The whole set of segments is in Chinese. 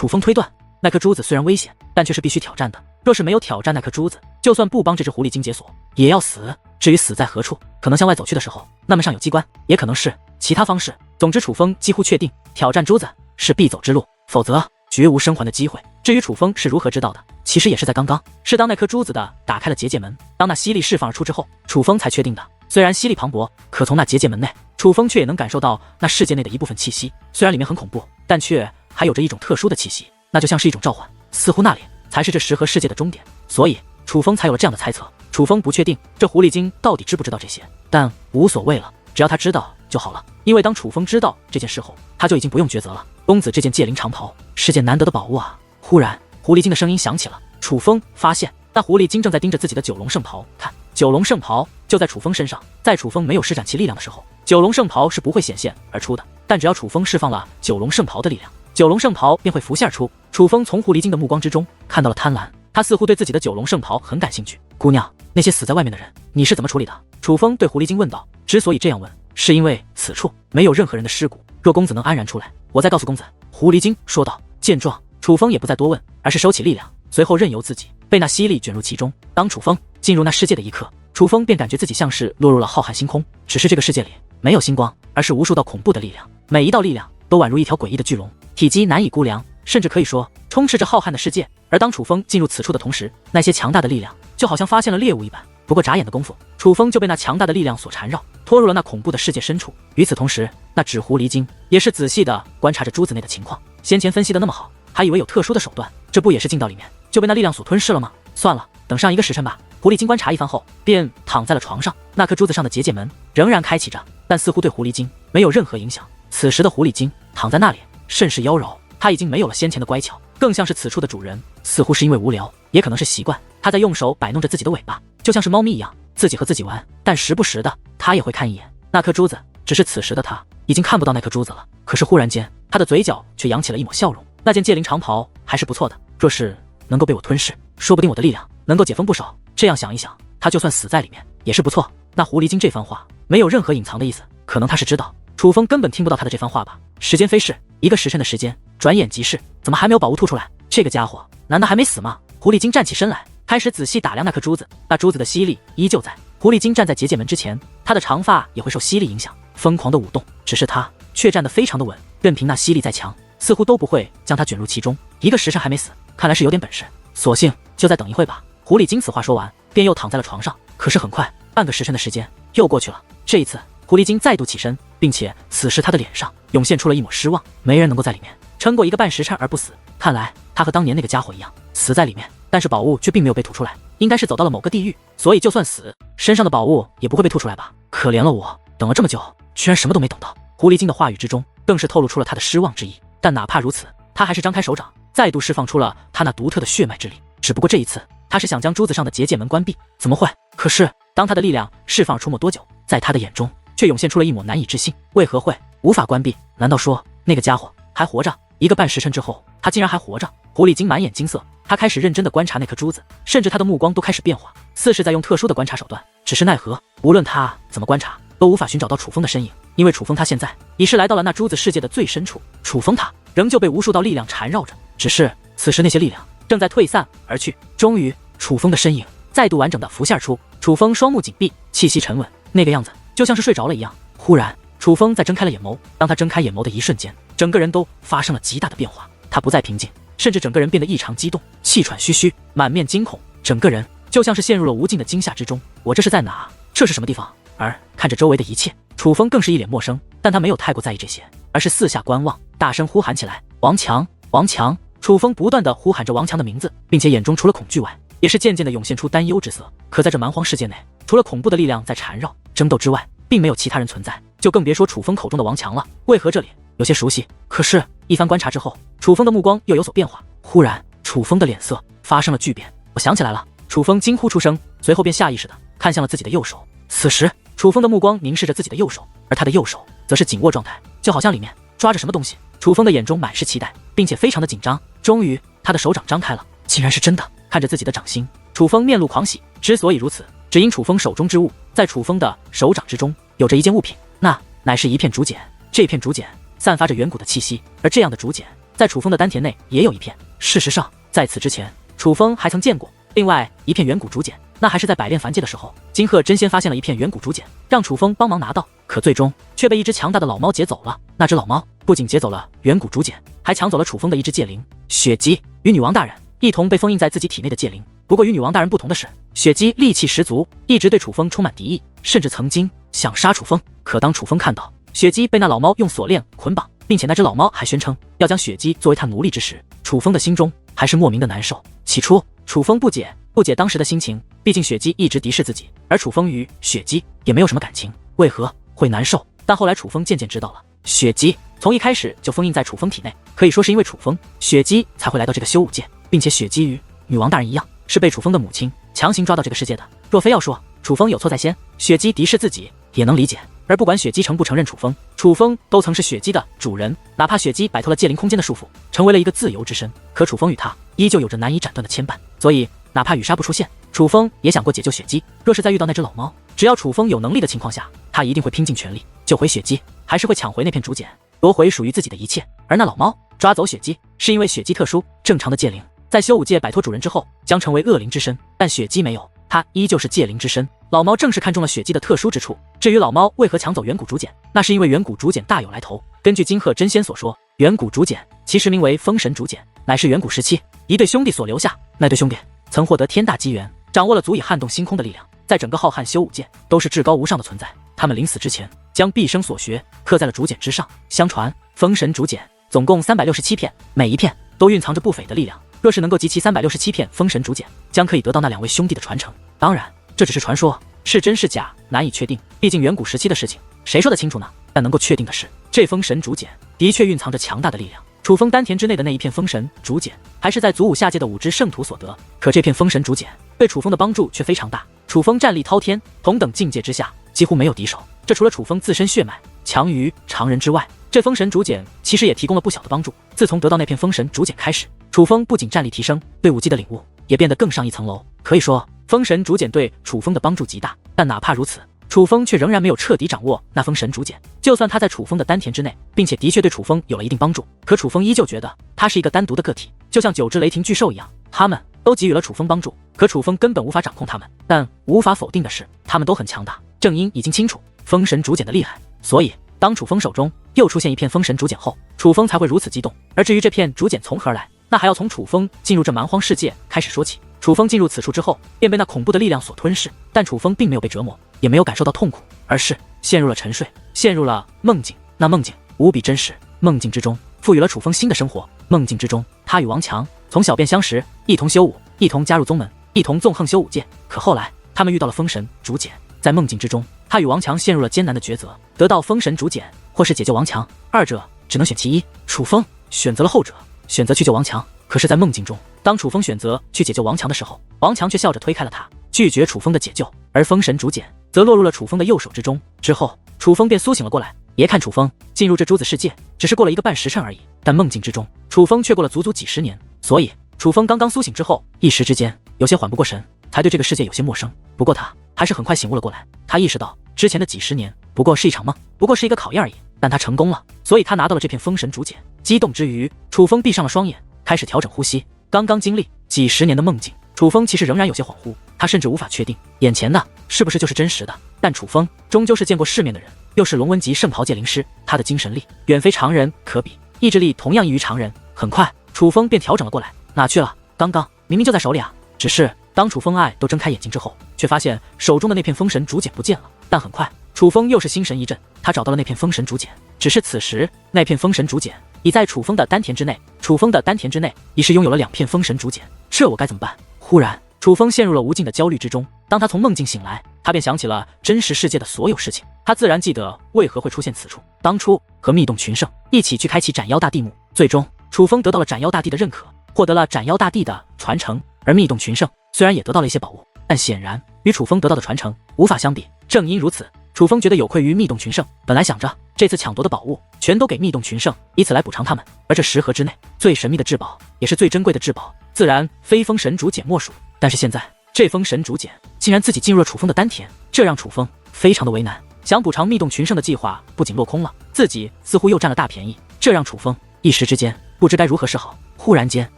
楚风推断，那颗珠子虽然危险，但却是必须挑战的。若是没有挑战那颗珠子，就算不帮这只狐狸精解锁，也要死。至于死在何处，可能向外走去的时候，那门上有机关，也可能是其他方式。总之，楚风几乎确定挑战珠子是必走之路，否则绝无生还的机会。至于楚风是如何知道的，其实也是在刚刚，是当那颗珠子的打开了结界门，当那吸力释放而出之后，楚风才确定的。虽然吸力磅礴，可从那结界门内，楚风却也能感受到那世界内的一部分气息。虽然里面很恐怖，但却还有着一种特殊的气息，那就像是一种召唤，似乎那里才是这十和世界的终点。所以楚风才有了这样的猜测。楚风不确定这狐狸精到底知不知道这些，但无所谓了，只要他知道就好了。因为当楚风知道这件事后，他就已经不用抉择了。公子这件戒灵长袍是件难得的宝物啊！忽然，狐狸精的声音响起了。楚风发现那狐狸精正在盯着自己的九龙圣袍看。九龙圣袍就在楚风身上，在楚风没有施展其力量的时候，九龙圣袍是不会显现而出的。但只要楚风释放了九龙圣袍的力量，九龙圣袍便会浮现而出。楚风从狐狸精的目光之中看到了贪婪，他似乎对自己的九龙圣袍很感兴趣。姑娘，那些死在外面的人，你是怎么处理的？楚风对狐狸精问道。之所以这样问，是因为此处没有任何人的尸骨，若公子能安然出来，我再告诉公子。狐狸精说道。见状，楚风也不再多问，而是收起力量，随后任由自己被那吸力卷入其中。当楚风进入那世界的一刻，楚风便感觉自己像是落入了浩瀚星空，只是这个世界里没有星光，而是无数道恐怖的力量，每一道力量都宛如一条诡异的巨龙，体积难以估量，甚至可以说充斥着浩瀚的世界。而当楚风进入此处的同时，那些强大的力量就好像发现了猎物一般，不过眨眼的功夫，楚风就被那强大的力量所缠绕，拖入了那恐怖的世界深处。与此同时，那纸狐狸精也是仔细地观察着珠子内的情况，先前分析的那么好，还以为有特殊的手段，这不也是进到里面就被那力量所吞噬了吗？算了，等上1个时辰吧。狐狸精观察一番后，便躺在了床上。那颗珠子上的结界门仍然开启着，但似乎对狐狸精没有任何影响。此时的狐狸精躺在那里，甚是妖娆，他已经没有了先前的乖巧，更像是此处的主人。似乎是因为无聊，也可能是习惯，他在用手摆弄着自己的尾巴，就像是猫咪一样，自己和自己玩。但时不时的，他也会看一眼那颗珠子。只是此时的他已经看不到那颗珠子了。可是忽然间，他的嘴角却扬起了一抹笑容。那件戒灵长袍还是不错的，若是能够被我吞噬，说不定我的力量能够解封不少。这样想一想，他就算死在里面也是不错。那狐狸精这番话没有任何隐藏的意思，可能他是知道楚风根本听不到他的这番话吧。时间飞逝，1个时辰的时间转眼即逝，怎么还没有宝物吐出来？这个家伙难道还没死吗？狐狸精站起身来，开始仔细打量那颗珠子。那珠子的吸力依旧在。狐狸精站在结界门之前，他的长发也会受吸力影响，疯狂的舞动，只是他却站得非常的稳，任凭那吸力再强，似乎都不会将他卷入其中。1个时辰还没死，看来是有点本事，索性就再等一会吧。狐狸精此话说完，便又躺在了床上。可是很快，半个时辰的时间又过去了。这一次，狐狸精再度起身，并且此时他的脸上涌现出了一抹失望。没人能够在里面撑过1个半时辰而不死，看来他和当年那个家伙一样，死在里面。但是宝物却并没有被吐出来，应该是走到了某个地狱，所以就算死，身上的宝物也不会被吐出来吧？可怜了我，等了这么久，居然什么都没等到。狐狸精的话语之中更是透露出了他的失望之意。但哪怕如此，他还是张开手掌，再度释放出了他那独特的血脉之力。只不过这一次，他是想将珠子上的结界门关闭。怎么会？可是当他的力量释放出没多久，在他的眼中却涌现出了一抹难以置信。为何会无法关闭？难道说那个家伙还活着？1个半时辰之后，他竟然还活着。狐狸精满眼金色，他开始认真地观察那颗珠子，甚至他的目光都开始变化，似是在用特殊的观察手段。只是奈何，无论他怎么观察，都无法寻找到楚风的身影。因为楚风他现在已是来到了那珠子世界的最深处，楚风他仍旧被无数道力量缠绕着，只是此时那些力量正在退散而去。终于，楚风的身影再度完整的浮现而出。楚风双目紧闭，气息沉稳，那个样子就像是睡着了一样。忽然，楚风在睁开了眼眸，当他睁开眼眸的一瞬间，整个人都发生了极大的变化。他不再平静，甚至整个人变得异常激动，气喘吁吁，满面惊恐，整个人就像是陷入了无尽的惊吓之中。我这是在哪？这是什么地方？而看着周围的一切，楚风更是一脸陌生，但他没有太过在意这些，而是四下观望，大声呼喊起来：王强，王强！楚风不断地呼喊着王强的名字，并且眼中除了恐惧外，也是渐渐地涌现出担忧之色。可在这蛮荒世界内，除了恐怖的力量在缠绕争斗之外，并没有其他人存在，就更别说楚风口中的王强了。为何这里有些熟悉？可是，一番观察之后，楚风的目光又有所变化。忽然，楚风的脸色发生了巨变。我想起来了！楚风惊呼出声，随后便下意识地看向了自己的右手。此时，楚风的目光凝视着自己的右手，而他的右手则是紧握状态，就好像里面抓着什么东西。楚风的眼中满是期待，并且非常的紧张。终于，他的手掌张开了，竟然是真的！看着自己的掌心，楚风面露狂喜。之所以如此，只因楚风手中之物，在楚风的手掌之中有着一件物品，那乃是一片竹简。这片竹简散发着远古的气息，而这样的竹简在楚风的丹田内也有一片。事实上，在此之前，楚风还曾见过另外一片远古竹简，那还是在百炼凡界的时候，金鹤真仙发现了一片远古竹简，让楚风帮忙拿到，可最终却被一只强大的老猫劫走了。那只老猫不仅劫走了远古竹简，还抢走了楚风的一只戒灵血姬，与女王大人一同被封印在自己体内的戒灵。不过与女王大人不同的是，血姬戾气十足，一直对楚风充满敌意，甚至曾经想杀楚风。可当楚风看到血姬被那老猫用锁链捆绑，并且那只老猫还宣称要将血姬作为他奴隶之时，楚风的心中还是莫名的难受。起初楚风不解当时的心情，毕竟血姬一直敌视自己，而楚风与血姬也没有什么感情，为何会难受？但后来楚风渐渐知道了，血姬从一开始就封印在楚风体内，可以说是因为楚风，血姬才会来到这个修武界，并且血姬与女王大人一样，是被楚风的母亲强行抓到这个世界的。若非要说楚风有错在先，血姬敌视自己也能理解。而不管血姬承不承认楚风，楚风都曾是血姬的主人，哪怕血姬摆脱了戒灵空间的束缚，成为了一个自由之身，可楚风与他依旧有着难以斩断的牵绊。所以哪怕雨纱不出现，楚风也想过解救血姬。若是再遇到那只老猫，只要楚风有能力的情况下，他一定会拼尽全力救回血姬，还是会抢回那片竹简，夺回属于自己的一切。而那老猫抓走血姬，是因为血姬特殊，正常的戒灵在修武界摆脱主人之后将成为恶灵之身，但血姬没有，他依旧是戒灵之身。老猫正是看中了血姬的特殊之处。至于老猫为何抢走远古竹简，那是因为远古竹简大有来头。根据金鹤真仙所说，远古竹简其实名为封神竹简，乃是远古时期一对兄弟所留下。那对兄弟曾获得天大机缘，掌握了足以撼动星空的力量，在整个浩瀚修武界都是至高无上的存在。他们临死之前将毕生所学刻在了竹简之上。相传封神竹简总共367片，每一片都蕴藏着不菲的力量。若是能够集齐367片封神竹简，将可以得到那两位兄弟的传承。当然这只是传说，是真是假难以确定，毕竟远古时期的事情谁说得清楚呢？但能够确定的是，这封神竹简的确蕴藏着强大的力量。楚风丹田之内的那一片封神竹简，还是在祖武下界的5只圣徒所得，可这片封神竹简对楚风的帮助却非常大。楚风战力滔天，同等境界之下几乎没有敌手，这除了楚风自身血脉强于常人之外，这封神竹简其实也提供了不小的帮助。自从得到那片封神竹简开始，楚风不仅战力提升，对武技的领悟也变得更上一层楼。可以说封神竹简对楚风的帮助极大，但哪怕如此，楚风却仍然没有彻底掌握那封神竹简。就算他在楚风的丹田之内，并且的确对楚风有了一定帮助，可楚风依旧觉得他是一个单独的个体，就像9只雷霆巨兽一样，他们都给予了楚风帮助，可楚风根本无法掌控他们。但无法否定的是，他们都很强大。正因已经清楚封神竹简的厉害，所以当楚风手中又出现一片封神竹简后，楚风才会如此激动。而至于这片竹简从何而来，那还要从楚风进入这蛮荒世界开始说起。楚风进入此处之后，便被那恐怖的力量所吞噬，但楚风并没有被折磨，也没有感受到痛苦，而是陷入了沉睡，陷入了梦境。那梦境无比真实，梦境之中赋予了楚风新的生活。梦境之中，他与王强从小便相识，一同修武，一同加入宗门，一同纵横修武界。可后来他们遇到了封神竹简，在梦境之中，他与王强陷入了艰难的抉择，得到封神竹简或是解救王强，二者只能选其一。楚风选择了后者，选择去救王强。可是在梦境中，当楚风选择去解救王强的时候，王强却笑着推开了他，拒绝楚风的解救，而封神竹简则落入了楚风的右手之中。之后楚风便苏醒了过来。别看楚风进入这珠子世界只是过了1个半时辰而已，但梦境之中楚风却过了足足几十年。所以楚风刚刚苏醒之后，一时之间有些缓不过神，才对这个世界有些陌生。不过他还是很快醒悟了过来，他意识到之前的几十年不过是一场梦，不过是一个考验而已，但他成功了，所以他拿到了这片封神竹简。激动之余，楚风闭上了双眼，开始调整呼吸。刚刚经历几十年的梦境，楚风其实仍然有些恍惚，他甚至无法确定眼前的是不是就是真实的。但楚风终究是见过世面的人，又是龙纹级圣袍界灵师，他的精神力远非常人可比，意志力同样异于常人。很快楚风便调整了过来。哪去了？刚刚明明就在手里啊！只是当楚风爱都睁开眼睛之后，却发现手中的那片封神竹简不见了。但很快楚风又是心神一震，他找到了那片封神竹简。只是此时那片封神竹简已在楚风的丹田之内，楚风的丹田之内已是拥有了2片封神竹简，这我该怎么办？忽然楚风陷入了无尽的焦虑之中。当他从梦境醒来，他便想起了真实世界的所有事情，他自然记得为何会出现此处。当初和密洞群圣一起去开启斩妖大地墓，最终楚风得到了斩妖大帝的认可，获得了斩妖大帝的传承。而密洞群圣虽然也得到了一些宝物，但显然与楚风得到的传承无法相比。正因如此，楚风觉得有愧于密洞群圣，本来想着这次抢夺的宝物全都给密洞群圣，以此来补偿他们。而这10盒之内最神秘的至宝，也是最珍贵的至宝，自然非封神竹简莫属。但是现在这封神竹简竟然自己进入了楚风的丹田，这让楚风非常的为难。想补偿密洞群圣的计划不仅落空了，自己似乎又占了大便宜，这让楚风一时之间不知该如何是好。忽然间，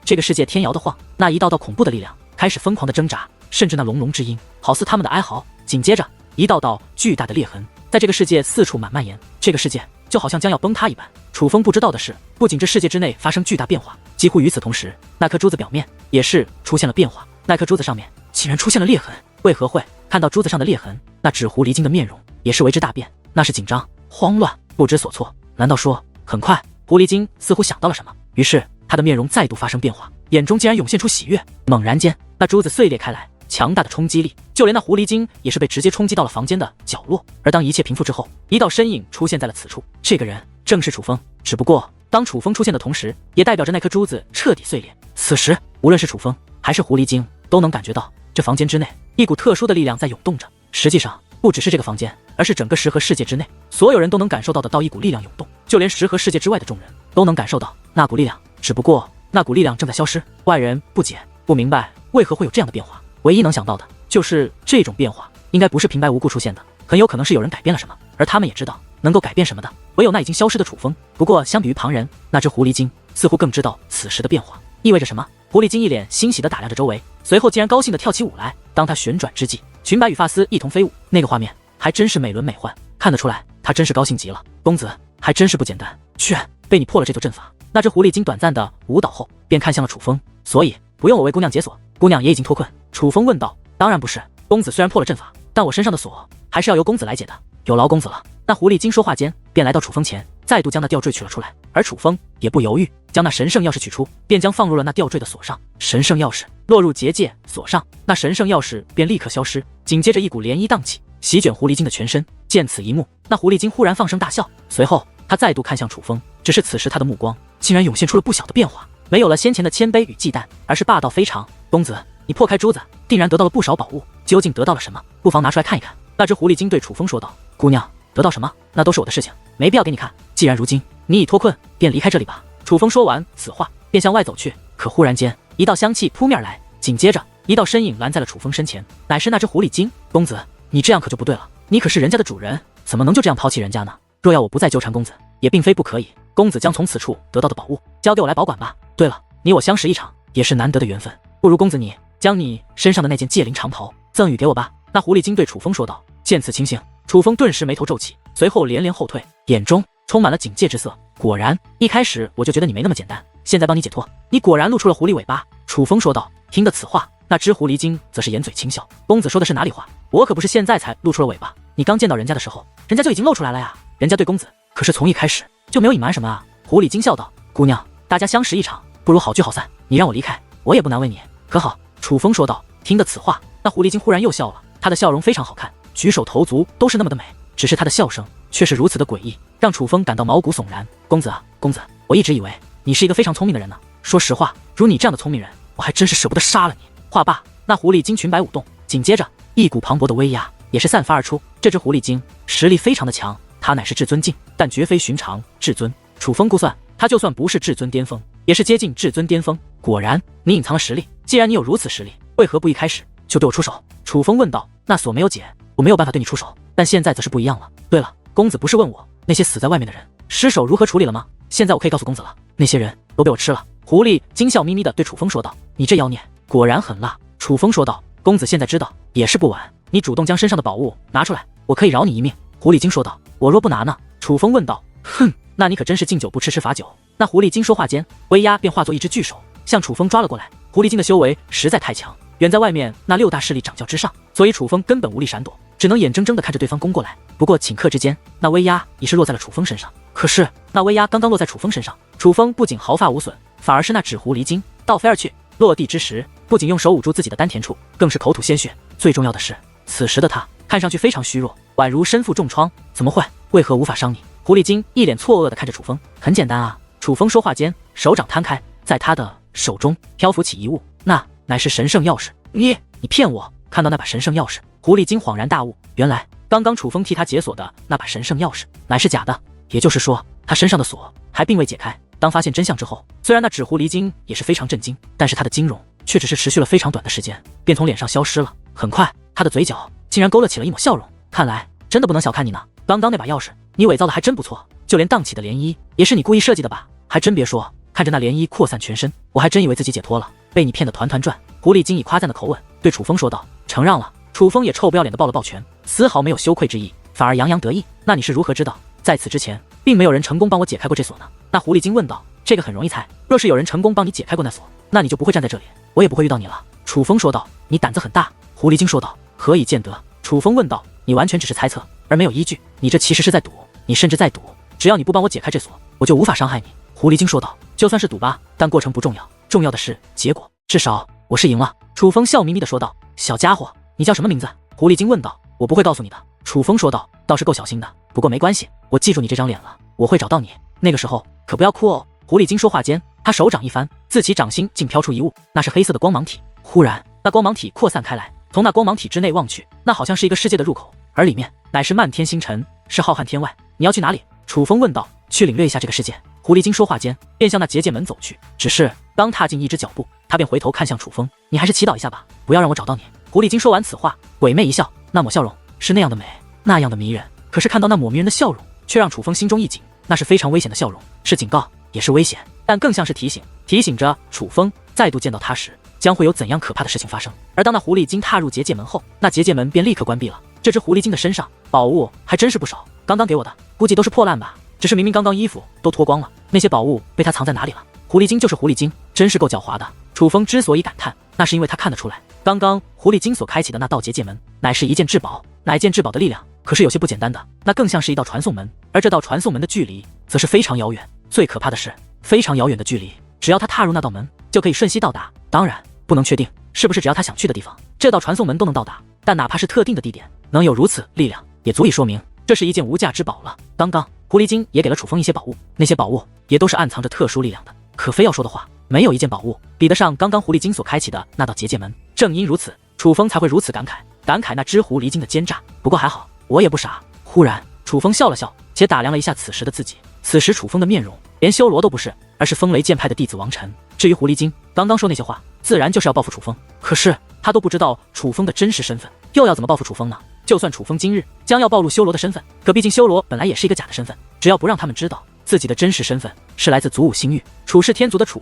这个世界天摇地晃，那一道道恐怖的力量开始疯狂的挣扎，甚至那隆隆之音好似他们的哀嚎。紧接着，一道道巨大的裂痕在这个世界四处蔓延，这个世界就好像将要崩塌一般。楚风不知道的是，不仅这世界之内发生巨大变化，几乎与此同时，那颗珠子表面也是出现了变化。那颗珠子上面竟然出现了裂痕，为何会？看到珠子上的裂痕，那纸狐狸精的面容也是为之大变，那是紧张、慌乱、不知所措。难道说，很快狐狸精似乎想到了什么，于是他的面容再度发生变化，眼中竟然涌现出喜悦。猛然间，那珠子碎裂开来，强大的冲击力，就连那狐狸精也是被直接冲击到了房间的角落。而当一切平复之后，一道身影出现在了此处，这个人正是楚风。只不过，当楚风出现的同时，也代表着那颗珠子彻底碎裂。此时，无论是楚风还是狐狸精，都能感觉到这房间之内一股特殊的力量在涌动着。实际上，不只是这个房间，而是整个十和世界之内，所有人都能感受到的一股力量涌动，就连十和世界之外的众人都能感受到那股力量。只不过，那股力量正在消失，外人不解不明白为何会有这样的变化。唯一能想到的就是这种变化应该不是平白无故出现的，很有可能是有人改变了什么，而他们也知道能够改变什么的唯有那已经消失的楚风。不过相比于旁人，那只狐狸精似乎更知道此时的变化意味着什么。狐狸精一脸欣喜地打量着周围，随后竟然高兴地跳起舞来。当他旋转之际，裙摆与发丝一同飞舞，那个画面还真是美轮美奂，看得出来他真是高兴极了。公子还真是不简单，居然被你破了这座阵法。那只狐狸精短暂的舞蹈后，便看向了楚风，所以不用我为姑娘解锁，姑娘也已经脱困。楚风问道，当然不是，公子虽然破了阵法，但我身上的锁还是要由公子来解的，有劳公子了。那狐狸精说话间，便来到楚风前，再度将那吊坠取了出来，而楚风也不犹豫，将那神圣钥匙取出，便将放入了那吊坠的锁上。神圣钥匙落入结界锁上，那神圣钥匙便立刻消失，紧接着一股涟漪荡起，席卷狐狸精的全身。见此一幕，那狐狸精忽然放声大笑，随后他再度看向楚风，只是此时他的目光竟然涌现出了不小的变化，没有了先前的谦卑与忌惮，而是霸道非常。公子，你破开珠子，定然得到了不少宝物，究竟得到了什么？不妨拿出来看一看。那只狐狸精对楚风说道，姑娘得到什么，那都是我的事情，没必要给你看。既然如今你已脱困，便离开这里吧。楚风说完此话，便向外走去。可忽然间，一道香气扑面而来，紧接着一道身影拦在了楚风身前，乃是那只狐狸精。公子，你这样可就不对了，你可是人家的主人，怎么能就这样抛弃人家呢？若要我不再纠缠公子，也并非不可以。公子将从此处得到的宝物交给我来保管吧。对了，你我相识一场，也是难得的缘分，不如公子你将你身上的那件戒灵长袍赠予给我吧。那狐狸精对楚风说道。见此情形，楚风顿时眉头皱起，随后连连后退，眼中充满了警戒之色。果然，一开始我就觉得你没那么简单，现在帮你解脱，你果然露出了狐狸尾巴。楚风说道。听得此话，那只狐狸精则是掩嘴轻笑。公子说的是哪里话？我可不是现在才露出了尾巴，你刚见到人家的时候，人家就已经露出来了呀。人家对公子可是从一开始就没有隐瞒什么啊。狐狸精笑道。姑娘，大家相识一场，不如好聚好散，你让我离开，我也不难为你，可好？楚风说道。听得此话，那狐狸精忽然又笑了，她的笑容非常好看，举手投足都是那么的美，只是她的笑声却是如此的诡异，让楚风感到毛骨悚然。公子啊，公子，我一直以为你是一个非常聪明的人呢。说实话，如你这样的聪明人，我还真是舍不得杀了你。话罢，那狐狸精裙摆舞动，紧接着一股磅礴的威压也是散发而出。这只狐狸精实力非常的强，她乃是至尊境，但绝非寻常至尊。楚风估算，她就算不是至尊巅峰，也是接近至尊巅峰。果然，你隐藏了实力。既然你有如此实力，为何不一开始就对我出手？楚风问道。那锁没有解，我没有办法对你出手，但现在则是不一样了。对了，公子不是问我那些死在外面的人尸首如何处理了吗？现在我可以告诉公子了，那些人都被我吃了。狐狸精笑眯眯地对楚风说道。你这妖孽果然狠辣。楚风说道。公子现在知道也是不晚，你主动将身上的宝物拿出来，我可以饶你一命。狐狸精说道。我若不拿呢？楚风问道。哼，那你可真是敬酒不吃罚酒。那狐狸精说话间，威压便化作一只巨手向楚风抓了过来。狐狸精的修为实在太强，远在外面那6大势力掌教之上，所以楚风根本无力闪躲，只能眼睁睁地看着对方攻过来。不过顷刻之间，那威压已是落在了楚风身上。可是那威压刚刚落在楚风身上，楚风不仅毫发无损，反而是那纸狐狸精倒飞而去，落地之时不仅用手捂住自己的丹田处，更是口吐鲜血。最重要的是，此时的他看上去非常虚弱，宛如身负重创。怎么会？为何无法伤你？狐狸精一脸错愕地看着楚风。很简单啊。楚风说话间，手掌摊开，在他的手中漂浮起一物，那乃是神圣钥匙。你骗我！看到那把神圣钥匙，狐狸精恍然大悟，原来刚刚楚风替他解锁的那把神圣钥匙乃是假的，也就是说他身上的锁还并未解开。当发现真相之后，虽然那纸狐狸精也是非常震惊，但是他的惊容却只是持续了非常短的时间，便从脸上消失了。很快，他的嘴角竟然勾勒起了一抹笑容。看来真的不能小看你呢，刚刚那把钥匙你伪造的还真不错，就连荡起的涟漪也是你故意设计的吧？还真别说，看着那涟漪扩散全身，我还真以为自己解脱了，被你骗得团团转。狐狸精以夸赞的口吻对楚风说道：“承让了。”楚风也臭不要脸的抱了抱拳，丝毫没有羞愧之意，反而洋洋得意。那你是如何知道在此之前并没有人成功帮我解开过这锁呢？那狐狸精问道。这个很容易猜，若是有人成功帮你解开过那锁，那你就不会站在这里，我也不会遇到你了。楚风说道。你胆子很大。狐狸精说道。何以见得？楚风问道。你完全只是猜测，而没有依据，你这其实是在赌，你甚至在赌，只要你不帮我解开这锁，我就无法伤害你。狐狸精说道。就算是赌吧，但过程不重要，重要的是结果，至少我是赢了。楚风笑眯眯的说道。小家伙，你叫什么名字？狐狸精问道。我不会告诉你的。楚风说道。倒是够小心的，不过没关系，我记住你这张脸了，我会找到你，那个时候可不要哭哦。狐狸精说话间，他手掌一翻，自其掌心竟飘出一物，那是黑色的光芒体。忽然那光芒体扩散开来，从那光芒体之内望去，那好像是一个世界的入口，而里面乃是漫天星辰，是浩瀚天外。你要去哪里？楚风问道。去领略一下这个世界。狐狸精说话间便向那结界门走去，只是刚踏进一只脚步，他便回头看向楚风。你还是祈祷一下吧，不要让我找到你。狐狸精说完此话，鬼魅一笑，那抹笑容是那样的美，那样的迷人，可是看到那抹迷人的笑容，却让楚风心中一紧。那是非常危险的笑容，是警告，也是危险，但更像是提醒，提醒着楚风再度见到他时将会有怎样可怕的事情发生。而当那狐狸精踏入结界门后，那结界门便立刻关闭了。这只狐狸精的身上宝物还真是不少，刚刚给我的估计都是破烂吧，只是明明刚刚衣服都脱光了，那些宝物被他藏在哪里了？狐狸精就是狐狸精，真是够狡猾的。楚风之所以感叹，那是因为他看得出来，刚刚狐狸精所开启的那道结界门乃是一件至宝，乃件至宝的力量可是有些不简单的，那更像是一道传送门，而这道传送门的距离则是非常遥远。最可怕的是，非常遥远的距离，只要他踏入那道门，就可以瞬息到达。当然不能确定是不是只要他想去的地方，这道传送门都能到达，但哪怕是特定的地点，能有如此力量，也足以说明这是一件无价之宝了。刚刚狐狸精也给了楚风一些宝物，那些宝物也都是暗藏着特殊力量的，可非要说的话，没有一件宝物比得上刚刚狐狸精所开启的那道结界门。正因如此，楚风才会如此感慨那只狐狸精的奸诈。不过还好，我也不傻。忽然楚风笑了笑，且打量了一下此时的自己。此时楚风的面容连修罗都不是，而是风雷剑派的弟子王晨。至于狐狸精刚刚说那些话，自然就是要报复楚风，可是他都不知道楚风的真实身份，又要怎么报复楚风呢？就算楚风今日将要暴露修罗的身份，可毕竟修罗本来也是一个假的身份，只要不让他们知道自己的真实身份是来自祖武星域楚氏天族的楚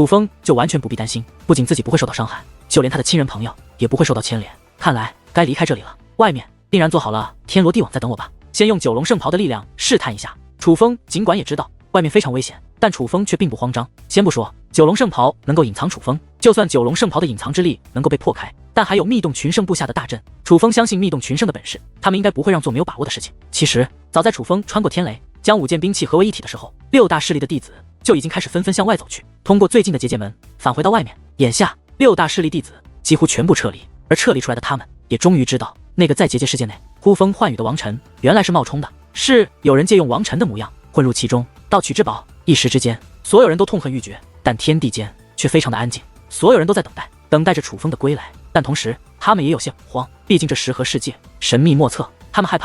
风就完全不必担心，不仅自己不会受到伤害，就连他的亲人朋友也不会受到牵连。看来该离开这里了，外面定然做好了天罗地网在等我吧。先用九龙圣袍的力量试探一下。楚风尽管也知道外面非常危险，但楚风却并不慌张。先不说九龙圣袍能够隐藏楚风，就算九龙圣袍的隐藏之力能够被破开，但还有密洞群圣布下的大阵，楚风相信密洞群圣的本事，他们应该不会让做没有把握的事情。其实早在楚风穿过天雷，将5件兵器合为一体的时候，六大势力的弟子就已经开始纷纷向外走去，通过最近的结界门返回到外面。眼下六大势力弟子几乎全部撤离，而撤离出来的他们也终于知道，那个在结界世界内呼风唤雨的王晨原来是冒充的，是有人借用王晨的模样混入其中盗取至宝。一时之间所有人都痛恨欲绝，但天地间却非常的安静，所有人都在等待着楚风的归来。但同时他们也有些慌，毕竟这十合世界神秘莫测，他们害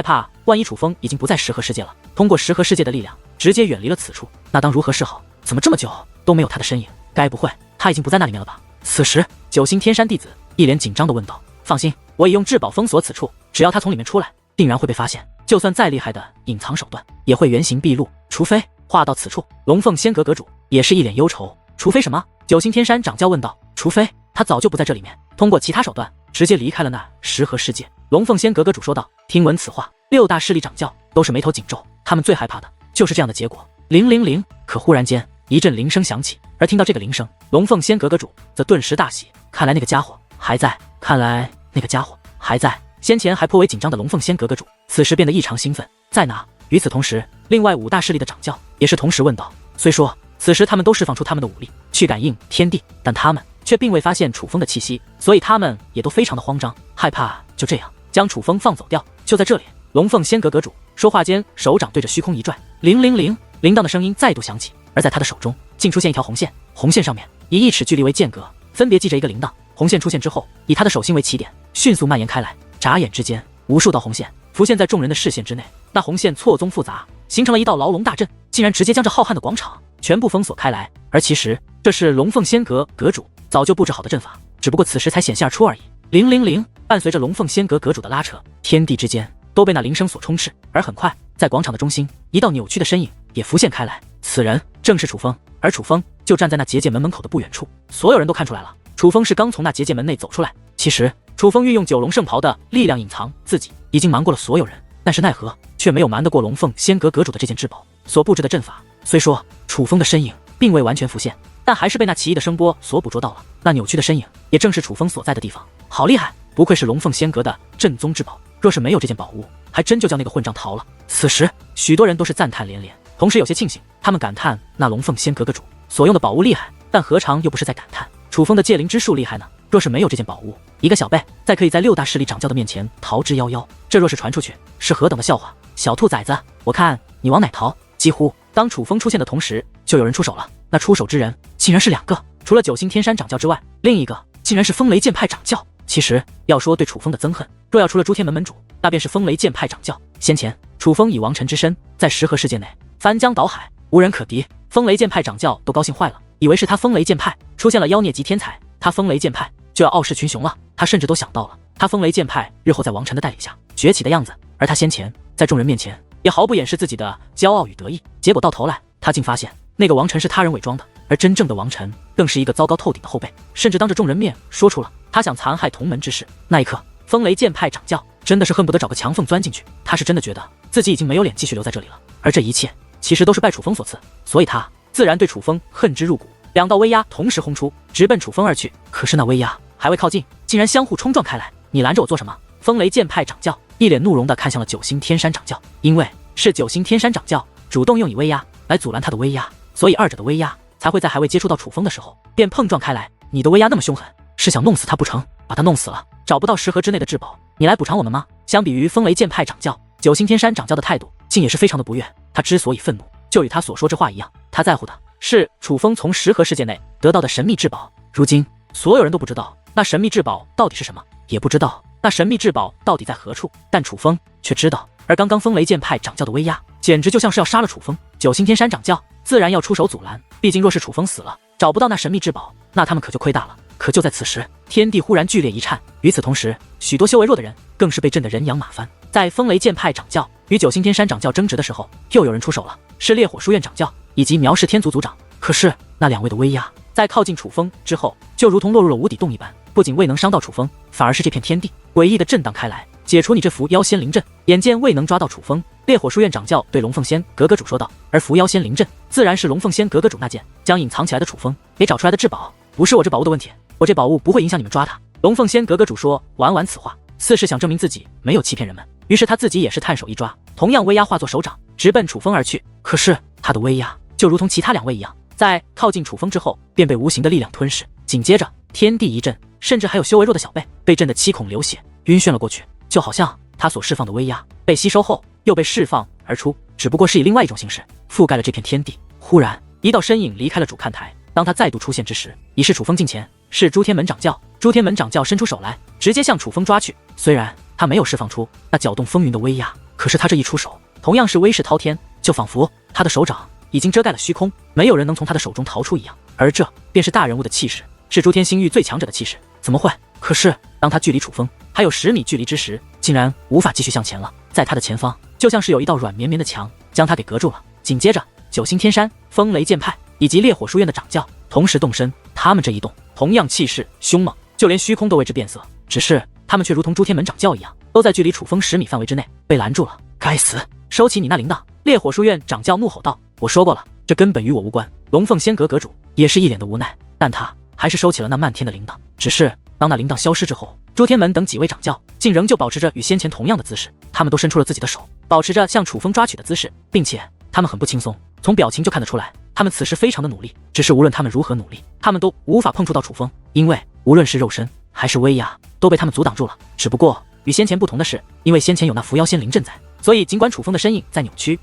怕万一楚风已经不在十合世界了，通过十合世界的力量直接远离了此处，那当如何是好？怎么这么久都没有他的身影？该不会他已经不在那里面了吧？此时九星天山弟子一脸紧张地问道。放心，我已用至宝封锁此处，只要他从里面出来，定然会被发现，就算再厉害的隐藏手段也会原形毕露，除非……话到此处，龙凤仙阁阁主也是一脸忧愁。除非什么？九星天山掌教问道。除非他早就不在这里面，通过其他手段直接离开了那十合世界。龙凤仙阁阁主说道。听闻此话，六大势力掌教都是眉头紧皱，他们最害怕的就是这样的结果。000。可忽然间一阵铃声响起，而听到这个铃声，龙凤仙阁阁主则顿时大喜，看来那个家伙还在，先前还颇为紧张的龙凤仙阁阁主此时变得异常兴奋。在哪？与此同时，另外5大势力的掌教也是同时问道。虽说此时他们都释放出他们的武力去感应天地，但他们却并未发现楚风的气息，所以他们也都非常的慌张，害怕就这样将楚风放走掉。就在这里，龙凤仙阁阁主说话间，手掌对着虚空一拽，000，铃铛的声音再度响起，而在他的手中竟出现一条红线，红线上面以1尺距离为间隔，分别系着一个铃铛。红线出现之后，以他的手心为起点，迅速蔓延开来，眨眼之间，无数道红线浮现在众人的视线之内。那红线错综复杂，形成了一道牢笼大阵，竟然直接将这浩瀚的广场全部封锁开来。而其实这是龙凤仙阁阁主早就布置好的阵法，只不过此时才显现而出而已。000，伴随着龙凤仙阁阁主的拉扯，天地之间都被那铃声所充斥。而很快，在广场的中心，一道扭曲的身影也浮现开来，此人正是楚风，而楚风就站在那结界门门口的不远处。所有人都看出来了，楚风是刚从那结界门内走出来。其实楚风运用九龙圣袍的力量隐藏自己，已经瞒过了所有人，但是奈何却没有瞒得过龙凤仙阁阁主的这件至宝所布置的阵法。虽说楚风的身影并未完全浮现，但还是被那奇异的声波所捕捉到了。那扭曲的身影也正是楚风所在的地方。好厉害，不愧是龙凤仙阁的正宗至宝，若是没有这件宝物，还真就叫那个混账逃了。此时许多人都是赞叹连连，同时有些庆幸。他们感叹那龙凤仙阁阁主所用的宝物厉害，但何尝又不是在感叹楚风的戒灵之术厉害呢？若是没有这件宝物，一个小辈再可以在6大势力掌教的面前逃之夭夭，这若是传出去，是何等的笑话！小兔崽子，我看你往哪逃？几乎当楚风出现的同时，就有人出手了。那出手之人竟然是2个，除了九星天山掌教之外，另一个竟然是风雷剑派掌教。其实要说对楚风的憎恨，若要除了诸天门门主，那便是风雷剑派掌教。先前楚风以王臣之身在石河世界内翻江倒海，无人可敌，风雷剑派掌教都高兴坏了，以为是他风雷剑派出现了妖孽级天才，他风雷剑派就要傲视群雄了。他甚至都想到了他风雷剑派日后在王臣的带领下崛起的样子，而他先前在众人面前也毫不掩饰自己的骄傲与得意。结果到头来，他竟发现那个王臣是他人伪装的，而真正的王臣更是一个糟糕透顶的后辈，甚至当着众人面说出了他想残害同门之事。那一刻，风雷剑派掌教真的是恨不得找个墙缝钻进去。他是真的觉得自己已经没有脸继续留在这里了，而这一切其实都是拜楚风所赐，所以他自然对楚风恨之入骨。2道威压同时轰出，直奔楚风而去。可是那威压还未靠近，竟然相互冲撞开来。你拦着我做什么？风雷剑派掌教一脸怒容地看向了九星天山掌教，因为是九星天山掌教主动用以威压来阻拦他的威压，所以二者的威压才会在还未接触到楚风的时候便碰撞开来。你的威压那么凶狠，是想弄死他不成？把他弄死了，找不到石河之内的至宝，你来补偿我们吗？相比于风雷剑派掌教，九星天山掌教的态度竟也是非常的不悦。他之所以愤怒，就与他所说这话一样，他在乎的是楚风从石河世界内得到的神秘至宝。如今所有人都不知道那神秘至宝到底是什么，也不知道那神秘至宝到底在何处，但楚风却知道。而刚刚风雷剑派掌教的威压简直就像是要杀了楚风，九星天山掌教自然要出手阻拦。毕竟若是楚风死了，找不到那神秘至宝，那他们可就亏大了。可就在此时，天地忽然剧烈一颤，与此同时，许多修为弱的人更是被震得人仰马翻。在风雷剑派掌教与九星天山掌教争执的时候，又有人出手了，是烈火书院掌教以及苗氏天族族长。可是那2位的威压在靠近楚风之后，就如同落入了无底洞一般，不仅未能伤到楚风，反而是这片天地诡异的震荡开来，解除你这伏妖仙灵阵。眼见未能抓到楚风，烈火书院掌教对龙凤仙阁阁主说道，而伏妖仙灵阵自然是龙凤仙阁阁主那件将隐藏起来的楚风给找出来的至宝，不是我这宝物的问题，我这宝物不会影响你们抓他。龙凤仙阁阁主说完此话，似是想证明自己没有欺骗人们，于是他自己也是探手一抓，同样威压化作手掌直奔楚风而去。可是他的威压就如同其他2位一样，在靠近楚风之后便被无形的力量吞噬，紧接着天地一震，甚至还有修为弱的小辈被震得七孔流血，晕眩了过去，就好像他所释放的威压被吸收后又被释放而出，只不过是以另外一种形式覆盖了这片天地。忽然一道身影离开了主看台，当他再度出现之时，已是楚风近前，是诸天门掌教。诸天门掌教伸出手来，直接向楚风抓去。虽然他没有释放出那搅动风云的威压，可是他这一出手同样是威势滔天，就仿佛他的手掌已经遮盖了虚空，没有人能从他的手中逃出一样。而这便是大人物的气势，是诸天星域最强者的气势。怎么会？可是当他距离楚风还有10米距离之时，竟然无法继续向前了。在他的前方就像是有一道软绵绵的墙将他给隔住了。紧接着九星天山、风雷剑派以及烈火书院的掌教同时动身，他们这一动同样气势凶猛，就连虚空都为之变色。只是他们却如同诸天门掌教一样，都在距离楚风10米范围之内被拦住了。该死，收起你那铃铛！烈火书院掌教怒吼道，我说过了，这根本与我无关。龙凤仙阁阁主也是一脸的无奈，但他还是收起了那漫天的铃铛。只是当那铃铛消失之后，诸天门等几位掌教竟仍旧保持着与先前同样的姿势，他们都伸出了自己的手，保持着向楚风抓取的姿势，并且他们很不轻松，从表情就看得出来，他们此时非常的努力。只是无论他们如何努力，他们都无法碰触到楚风，因为无论是肉身还是威压都被他们阻挡住了。只不过与先前不同的是，因为先前有那伏妖仙灵阵在，所以尽管楚风的身影在扭曲，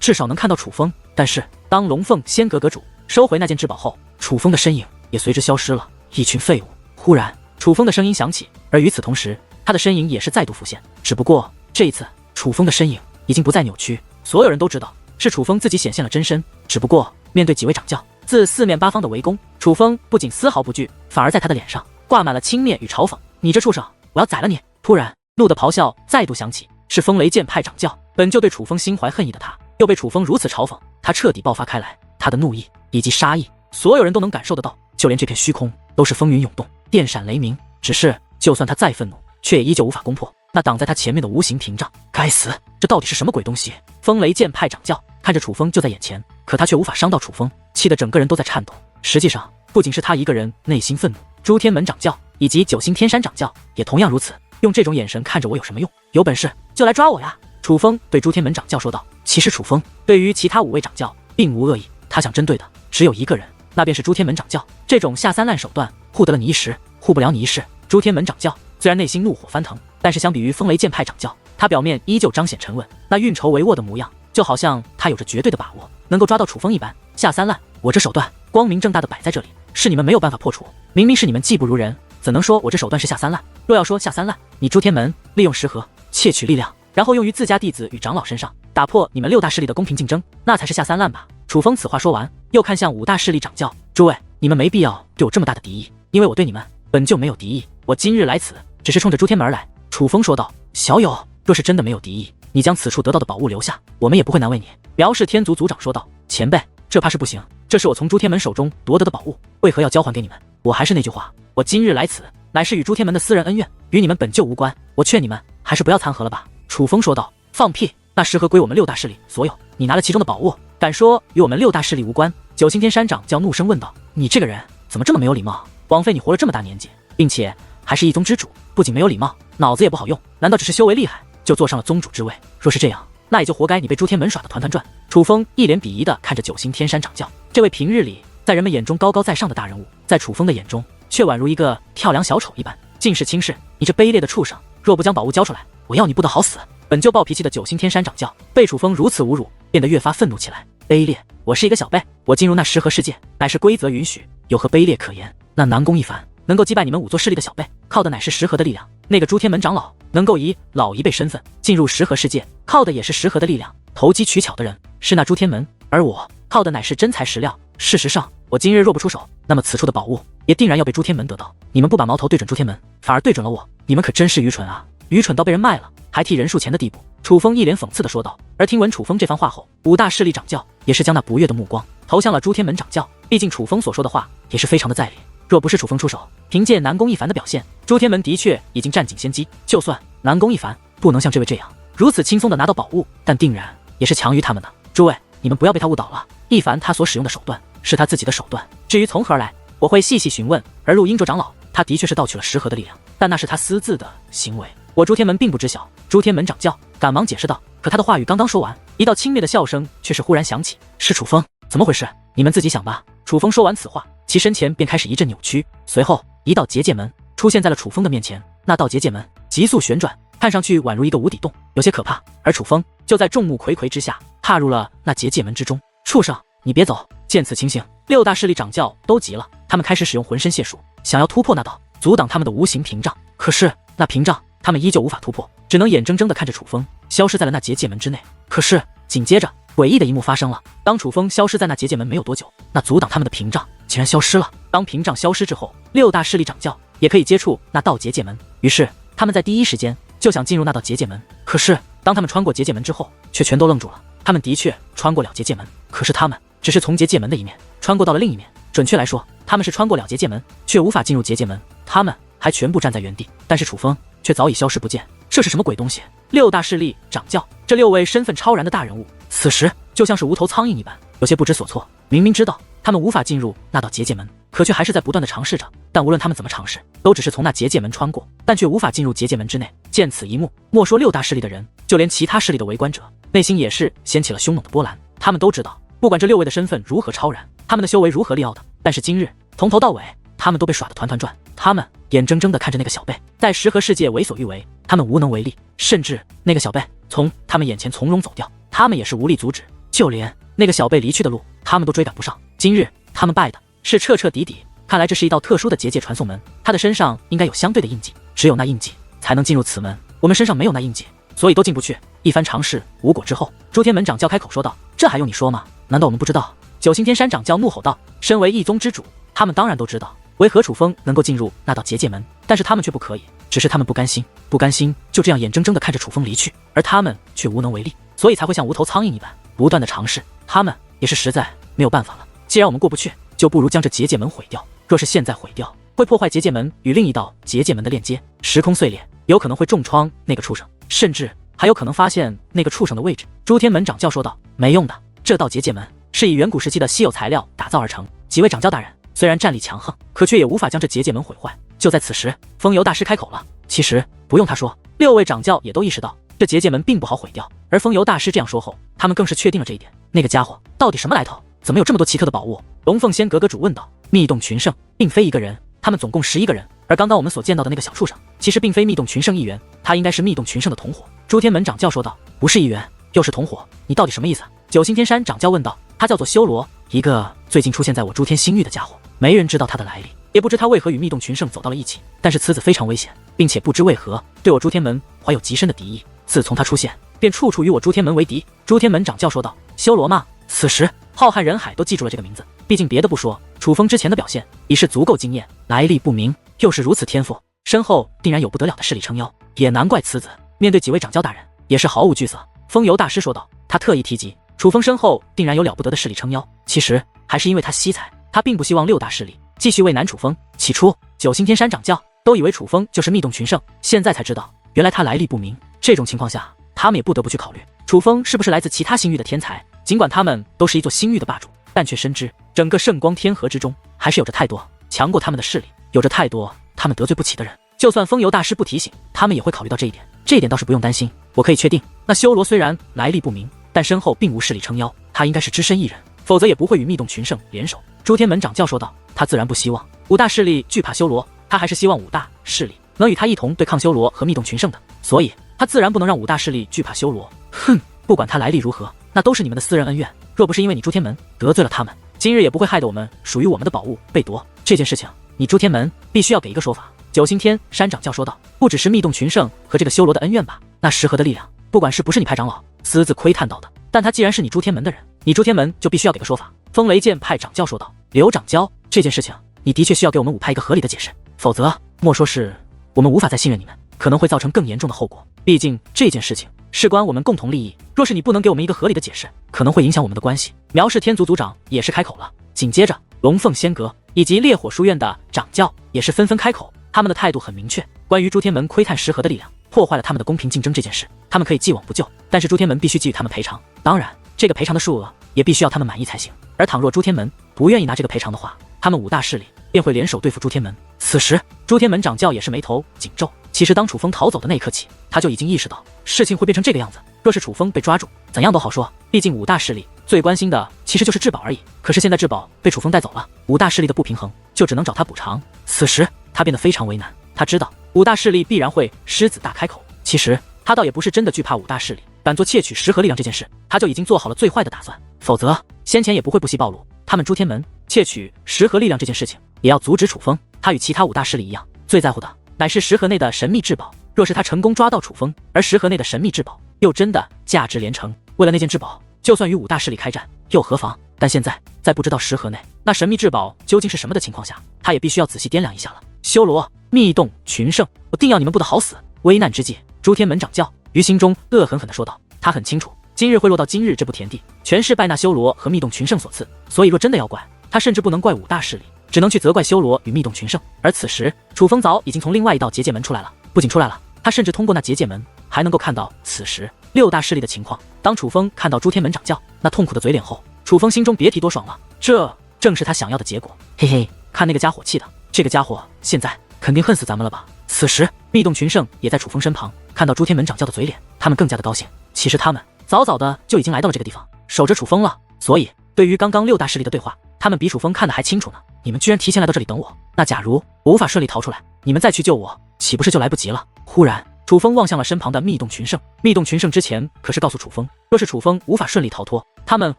至少能看到楚风。但是当龙凤仙阁阁主收回那件至宝后，楚风的身影也随之消失了。一群废物！忽然楚风的声音响起，而与此同时他的身影也是再度浮现，只不过这一次楚风的身影已经不再扭曲。所有人都知道是楚风自己显现了真身，只不过面对几位掌教自四面八方的围攻，楚风不仅丝毫不惧，反而在他的脸上挂满了轻蔑与嘲讽。你这畜生，我要宰了你！突然怒的咆哮再度响起，是风雷剑派掌教。本就对楚风心怀恨意的他，又被楚风如此嘲讽，他彻底爆发开来，他的怒意以及杀意，所有人都能感受得到，就连这片虚空都是风云涌动，电闪雷鸣。只是就算他再愤怒，却也依旧无法攻破那挡在他前面的无形屏障。该死，这到底是什么鬼东西？风雷剑派掌教看着楚风就在眼前，可他却无法伤到楚风，气得整个人都在颤抖。实际上不仅是他一个人内心愤怒，诸天门掌教以及九星天山掌教也同样如此。用这种眼神看着我有什么用？有本事就来抓我呀！楚风对诸天门掌教说道。其实楚风对于其他5位掌教并无恶意，他想针对的只有一个人，那便是诸天门掌教。这种下三滥手段护得了你一时，护不了你一世。诸天门掌教虽然内心怒火翻腾，但是相比于风雷剑派掌教，他表面依旧彰显沉稳，那运筹帷幄的模样，就好像他有着绝对的把握能够抓到楚风一般。下三滥，我这手段光明正大的摆在这里，是你们没有办法破除。明明是你们技不如人，怎能说我这手段是下三滥？若要说下三滥，你诸天门利用石盒窃取力量，然后用于自家弟子与长老身上，打破你们6大势力的公平竞争，那才是下三滥吧。楚风此话说完，又看向5大势力掌教，诸位，你们没必要对我这么大的敌意，因为我对你们本就没有敌意，我今日来此只是冲着诸天门而来。楚风说道。小友，若是真的没有敌意，你将此处得到的宝物留下，我们也不会难为你。苗氏天族族长说道。前辈，这怕是不行，这是我从诸天门手中夺得的宝物，为何要交还给你们？我还是那句话，我今日来此乃是与诸天门的私人恩怨，与你们本就无关，我劝你们还是不要掺和了吧。楚风说道。放屁，那石盒归我们6大势力所有，你拿了其中的宝物，敢说与我们6大势力无关？九星天山掌教怒声问道。你这个人怎么这么没有礼貌？枉费你活了这么大年纪，并且还是一宗之主，不仅没有礼貌，脑子也不好用，难道只是修为厉害就坐上了宗主之位？若是这样，那也就活该你被诸天门耍得团团转。楚风一脸鄙夷地看着九星天山掌教，这位平日里在人们眼中高高在上的大人物，在楚风的眼中却宛如一个跳梁小丑一般，尽是轻视。你这卑劣的畜生，若不将宝物交出来，我要你不得好死！本就暴脾气的九星天山掌教被楚风如此侮辱，变得越发愤怒起来。卑劣！我是一个小辈，我进入那石盒世界乃是规则允许，有何卑劣可言？那南宫一凡能够击败你们5座势力的小辈，靠的乃是石盒的力量。那个诸天门长老能够以老一辈身份进入石盒世界，靠的也是石盒的力量。投机取巧的人是那诸天门，而我靠的乃是真材实料。事实上，我今日若不出手，那么此处的宝物也定然要被诸天门得到。你们不把矛头对准诸天门，反而对准了我，你们可真是愚蠢啊！愚蠢到被人卖了，还替人数钱的地步。楚风一脸讽刺地说道。而听闻楚风这番话后，5大势力掌教也是将那不悦的目光投向了诸天门掌教。毕竟楚风所说的话也是非常的在理，若不是楚风出手，凭借南宫一凡的表现，诸天门的确已经占尽先机。就算南宫一凡不能像这位这样如此轻松地拿到宝物，但定然也是强于他们的。诸位，你们不要被他误导了，一凡他所使用的手段是他自己的手段，至于从何而来，我会细细询问。而陆英卓长老他的确是盗取了石盒的力量，但那是他私自的行为，我诸天门并不知晓。诸天门掌教赶忙解释道。可他的话语刚刚说完，一道轻蔑的笑声却是忽然响起。是楚风？怎么回事？你们自己想吧。楚风说完此话，其身前便开始一阵扭曲，随后一道结界门出现在了楚风的面前。那道结界门急速旋转，看上去宛如一个无底洞，有些可怕。而楚风就在众目睽睽之下踏入了那结界门之中。畜生，你别走！见此情形，6大势力掌教都急了，他们开始使用浑身解数，想要突破那道阻挡他们的无形屏障。可是那屏障他们依旧无法突破，只能眼睁睁地看着楚风消失在了那结界门之内。可是紧接着诡异的一幕发生了，当楚风消失在那结界门没有多久，那阻挡他们的屏障竟然消失了。当屏障消失之后，6大势力掌教也可以接触那道结界门，于是他们在第一时间就想进入那道结界门。可是当他们穿过结界门之后，却全都愣住了。他们的确穿过了结界门，可是他们只是从结界门的一面穿过到了另一面，准确来说，他们是穿过了结界门，却无法进入结界门。他们还全部站在原地，但是楚风却早已消失不见。这是什么鬼东西？6大势力掌教这6位身份超然的大人物，此时就像是无头苍蝇一般，有些不知所措。明明知道他们无法进入那道结界门，可却还是在不断的尝试着。但无论他们怎么尝试，都只是从那结界门穿过，但却无法进入结界门之内。见此一幕，莫说6大势力的人，就连其他势力的围观者，内心也是掀起了凶猛的波澜。他们都知道，不管这6位的身份如何超然，他们的修为如何利奥的，但是今日从头到尾，他们都被耍得团团转。他们眼睁睁地看着那个小辈在石盒世界为所欲为，他们无能为力，甚至那个小辈从他们眼前从容走掉，他们也是无力阻止。就连那个小辈离去的路，他们都追赶不上。今日他们拜的是彻彻底底，看来这是一道特殊的结界传送门，他的身上应该有相对的印记，只有那印记才能进入此门，我们身上没有那印记，所以都进不去。一番尝试无果之后，诸天门掌教开口说道：“这还用你说吗？难道我们不知道？”九星天山掌教怒吼道：“身为一宗之主，他们当然都知道为何楚风能够进入那道结界门，但是他们却不可以，只是他们不甘心就这样眼睁睁地看着楚风离去，而他们却无能为力，所以才会像无头苍蝇一般不断的尝试。他们也是实在没有办法了，既然我们过不去，就不如将这结界门毁掉。若是现在毁掉，会破坏结界门与另一道结界门的链接，时空碎裂，有可能会重创那个畜生，甚至还有可能发现那个畜生的位置。朱天门掌教说道：“没用的，这道结界门是以远古时期的稀有材料打造而成。几位掌教大人虽然战力强横，可却也无法将这结界门毁坏。”就在此时，风游大师开口了。其实不用他说，6位掌教也都意识到这结界门并不好毁掉。而风游大师这样说后，他们更是确定了这一点。那个家伙到底什么来头？怎么有这么多奇特的宝物？龙凤仙格格主问道。密洞群圣并非一个人，他们总共11个人。而刚刚我们所见到的那个小畜生，其实并非密洞群圣一员，他应该是密洞群圣的同伙。朱天门掌教说道。不是一员，又是同伙，你到底什么意思？九星天山掌教问道。他叫做修罗，一个最近出现在我诸天星域的家伙，没人知道他的来历，也不知他为何与密洞群圣走到了一起。但是此子非常危险，并且不知为何对我诸天门怀有极深的敌意。自从他出现，便处处与我诸天门为敌。朱天门掌教说道。修罗吗？此时浩瀚人海都记住了这个名字，毕竟别的不说，楚风之前的表现已是足够惊艳，来历不明，又是如此天赋，身后定然有不得了的势力撑腰，也难怪此子面对几位掌教大人也是毫无惧色。风游大师说道。他特意提及楚风身后定然有了不得的势力撑腰，其实还是因为他惜才，他并不希望6大势力继续为难楚风。起初九星天山掌教都以为楚风就是密洞群圣，现在才知道原来他来历不明。这种情况下，他们也不得不去考虑楚风是不是来自其他星域的天才。尽管他们都是一座星域的霸主，但却深知整个圣光天河之中还是有着太多强过他们的势力，有着太多他们得罪不起的人。就算风游大师不提醒，他们也会考虑到这一点。这一点倒是不用担心，我可以确定，那修罗虽然来历不明，但身后并无势力撑腰，他应该是只身一人，否则也不会与密洞群圣联手。朱天门掌教说道。他自然不希望5大势力惧怕修罗，他还是希望5大势力能与他一同对抗修罗和密洞群圣的，所以他自然不能让5大势力惧怕修罗。哼，不管他来历如何，那都是你们的私人恩怨，若不是因为你朱天门得罪了他们，今日也不会害得我们属于我们的宝物被夺。这件事情你朱天门必须要给一个说法。九星天山掌教说道。不只是密洞群圣和这个修罗的恩怨吧，那石河的力量不管是不是你派长老私自窥探到的，但他既然是你朱天门的人，你朱天门就必须要给个说法。风雷剑派掌教说道。刘掌教，这件事情你的确需要给我们5派一个合理的解释，否则莫说是我们无法再信任你们，可能会造成更严重的后果。毕竟这件事情事关我们共同利益，若是你不能给我们一个合理的解释，可能会影响我们的关系。苗氏天族族长也是开口了，紧接着龙凤仙阁以及烈火书院的掌教也是纷纷开口，他们的态度很明确，关于朱天门窥探石河的力量破坏了他们的公平竞争这件事，他们可以既往不咎，但是朱天门必须给予他们赔偿，当然这个赔偿的数额也必须要他们满意才行。而倘若朱天门不愿意拿这个赔偿的话，他们5大势力便会联手对付朱天门。此时朱天门掌教也是眉头紧皱，其实当楚风逃走的那一刻起，他就已经意识到事情会变成这个样子。若是楚风被抓住，怎样都好说，毕竟5大势力最关心的其实就是至宝而已。可是现在至宝被楚风带走了，5大势力的不平衡就只能找他补偿。此时他变得非常为难，他知道5大势力必然会狮子大开口。其实他倒也不是真的惧怕5大势力，敢做窃取石河力量这件事，他就已经做好了最坏的打算，否则先前也不会不惜暴露他们朱天门窃取石河力量这件事情，也要阻止楚风。他与其他5大势力一样，最在乎的乃是石河内的神秘至宝。若是他成功抓到楚风，而石河内的神秘至宝又真的价值连城，为了那件至宝，就算与5大势力开战又何妨？但现在不知道石河内那神秘至宝究竟是什么的情况下，他也必须要仔细掂量一下了。修罗、密洞群圣，我定要你们不得好死！危难之际，朱天门掌教于心中恶狠狠地说道。他很清楚今日会落到今日这步田地，全是拜那修罗和密洞群圣所赐，所以若真的要怪，他甚至不能怪5大势力，只能去责怪修罗与密洞群圣。而此时楚风早已经从另外一道结界门出来了，不仅出来了，他甚至通过那结界门还能够看到此时6大势力的情况。当楚风看到朱天门掌教那痛苦的嘴脸后，楚风心中别提多爽了，这正是他想要的结果。嘿嘿，看那个家伙气的，这个家伙现在肯定恨死咱们了吧。此时密洞群圣也在楚风身旁，看到朱天门掌教的嘴脸，他们更加的高兴。其实他们早早的就已经来到了这个地方，守着楚风了，所以对于刚刚6大势力的对话，他们比楚风看得还清楚呢。你们居然提前来到这里等我，那假如我无法顺利逃出来，你们再去救我，岂不是就来不及了？忽然楚风望向了身旁的密洞群圣，密洞群圣之前可是告诉楚风，若是楚风无法顺利逃脱，他们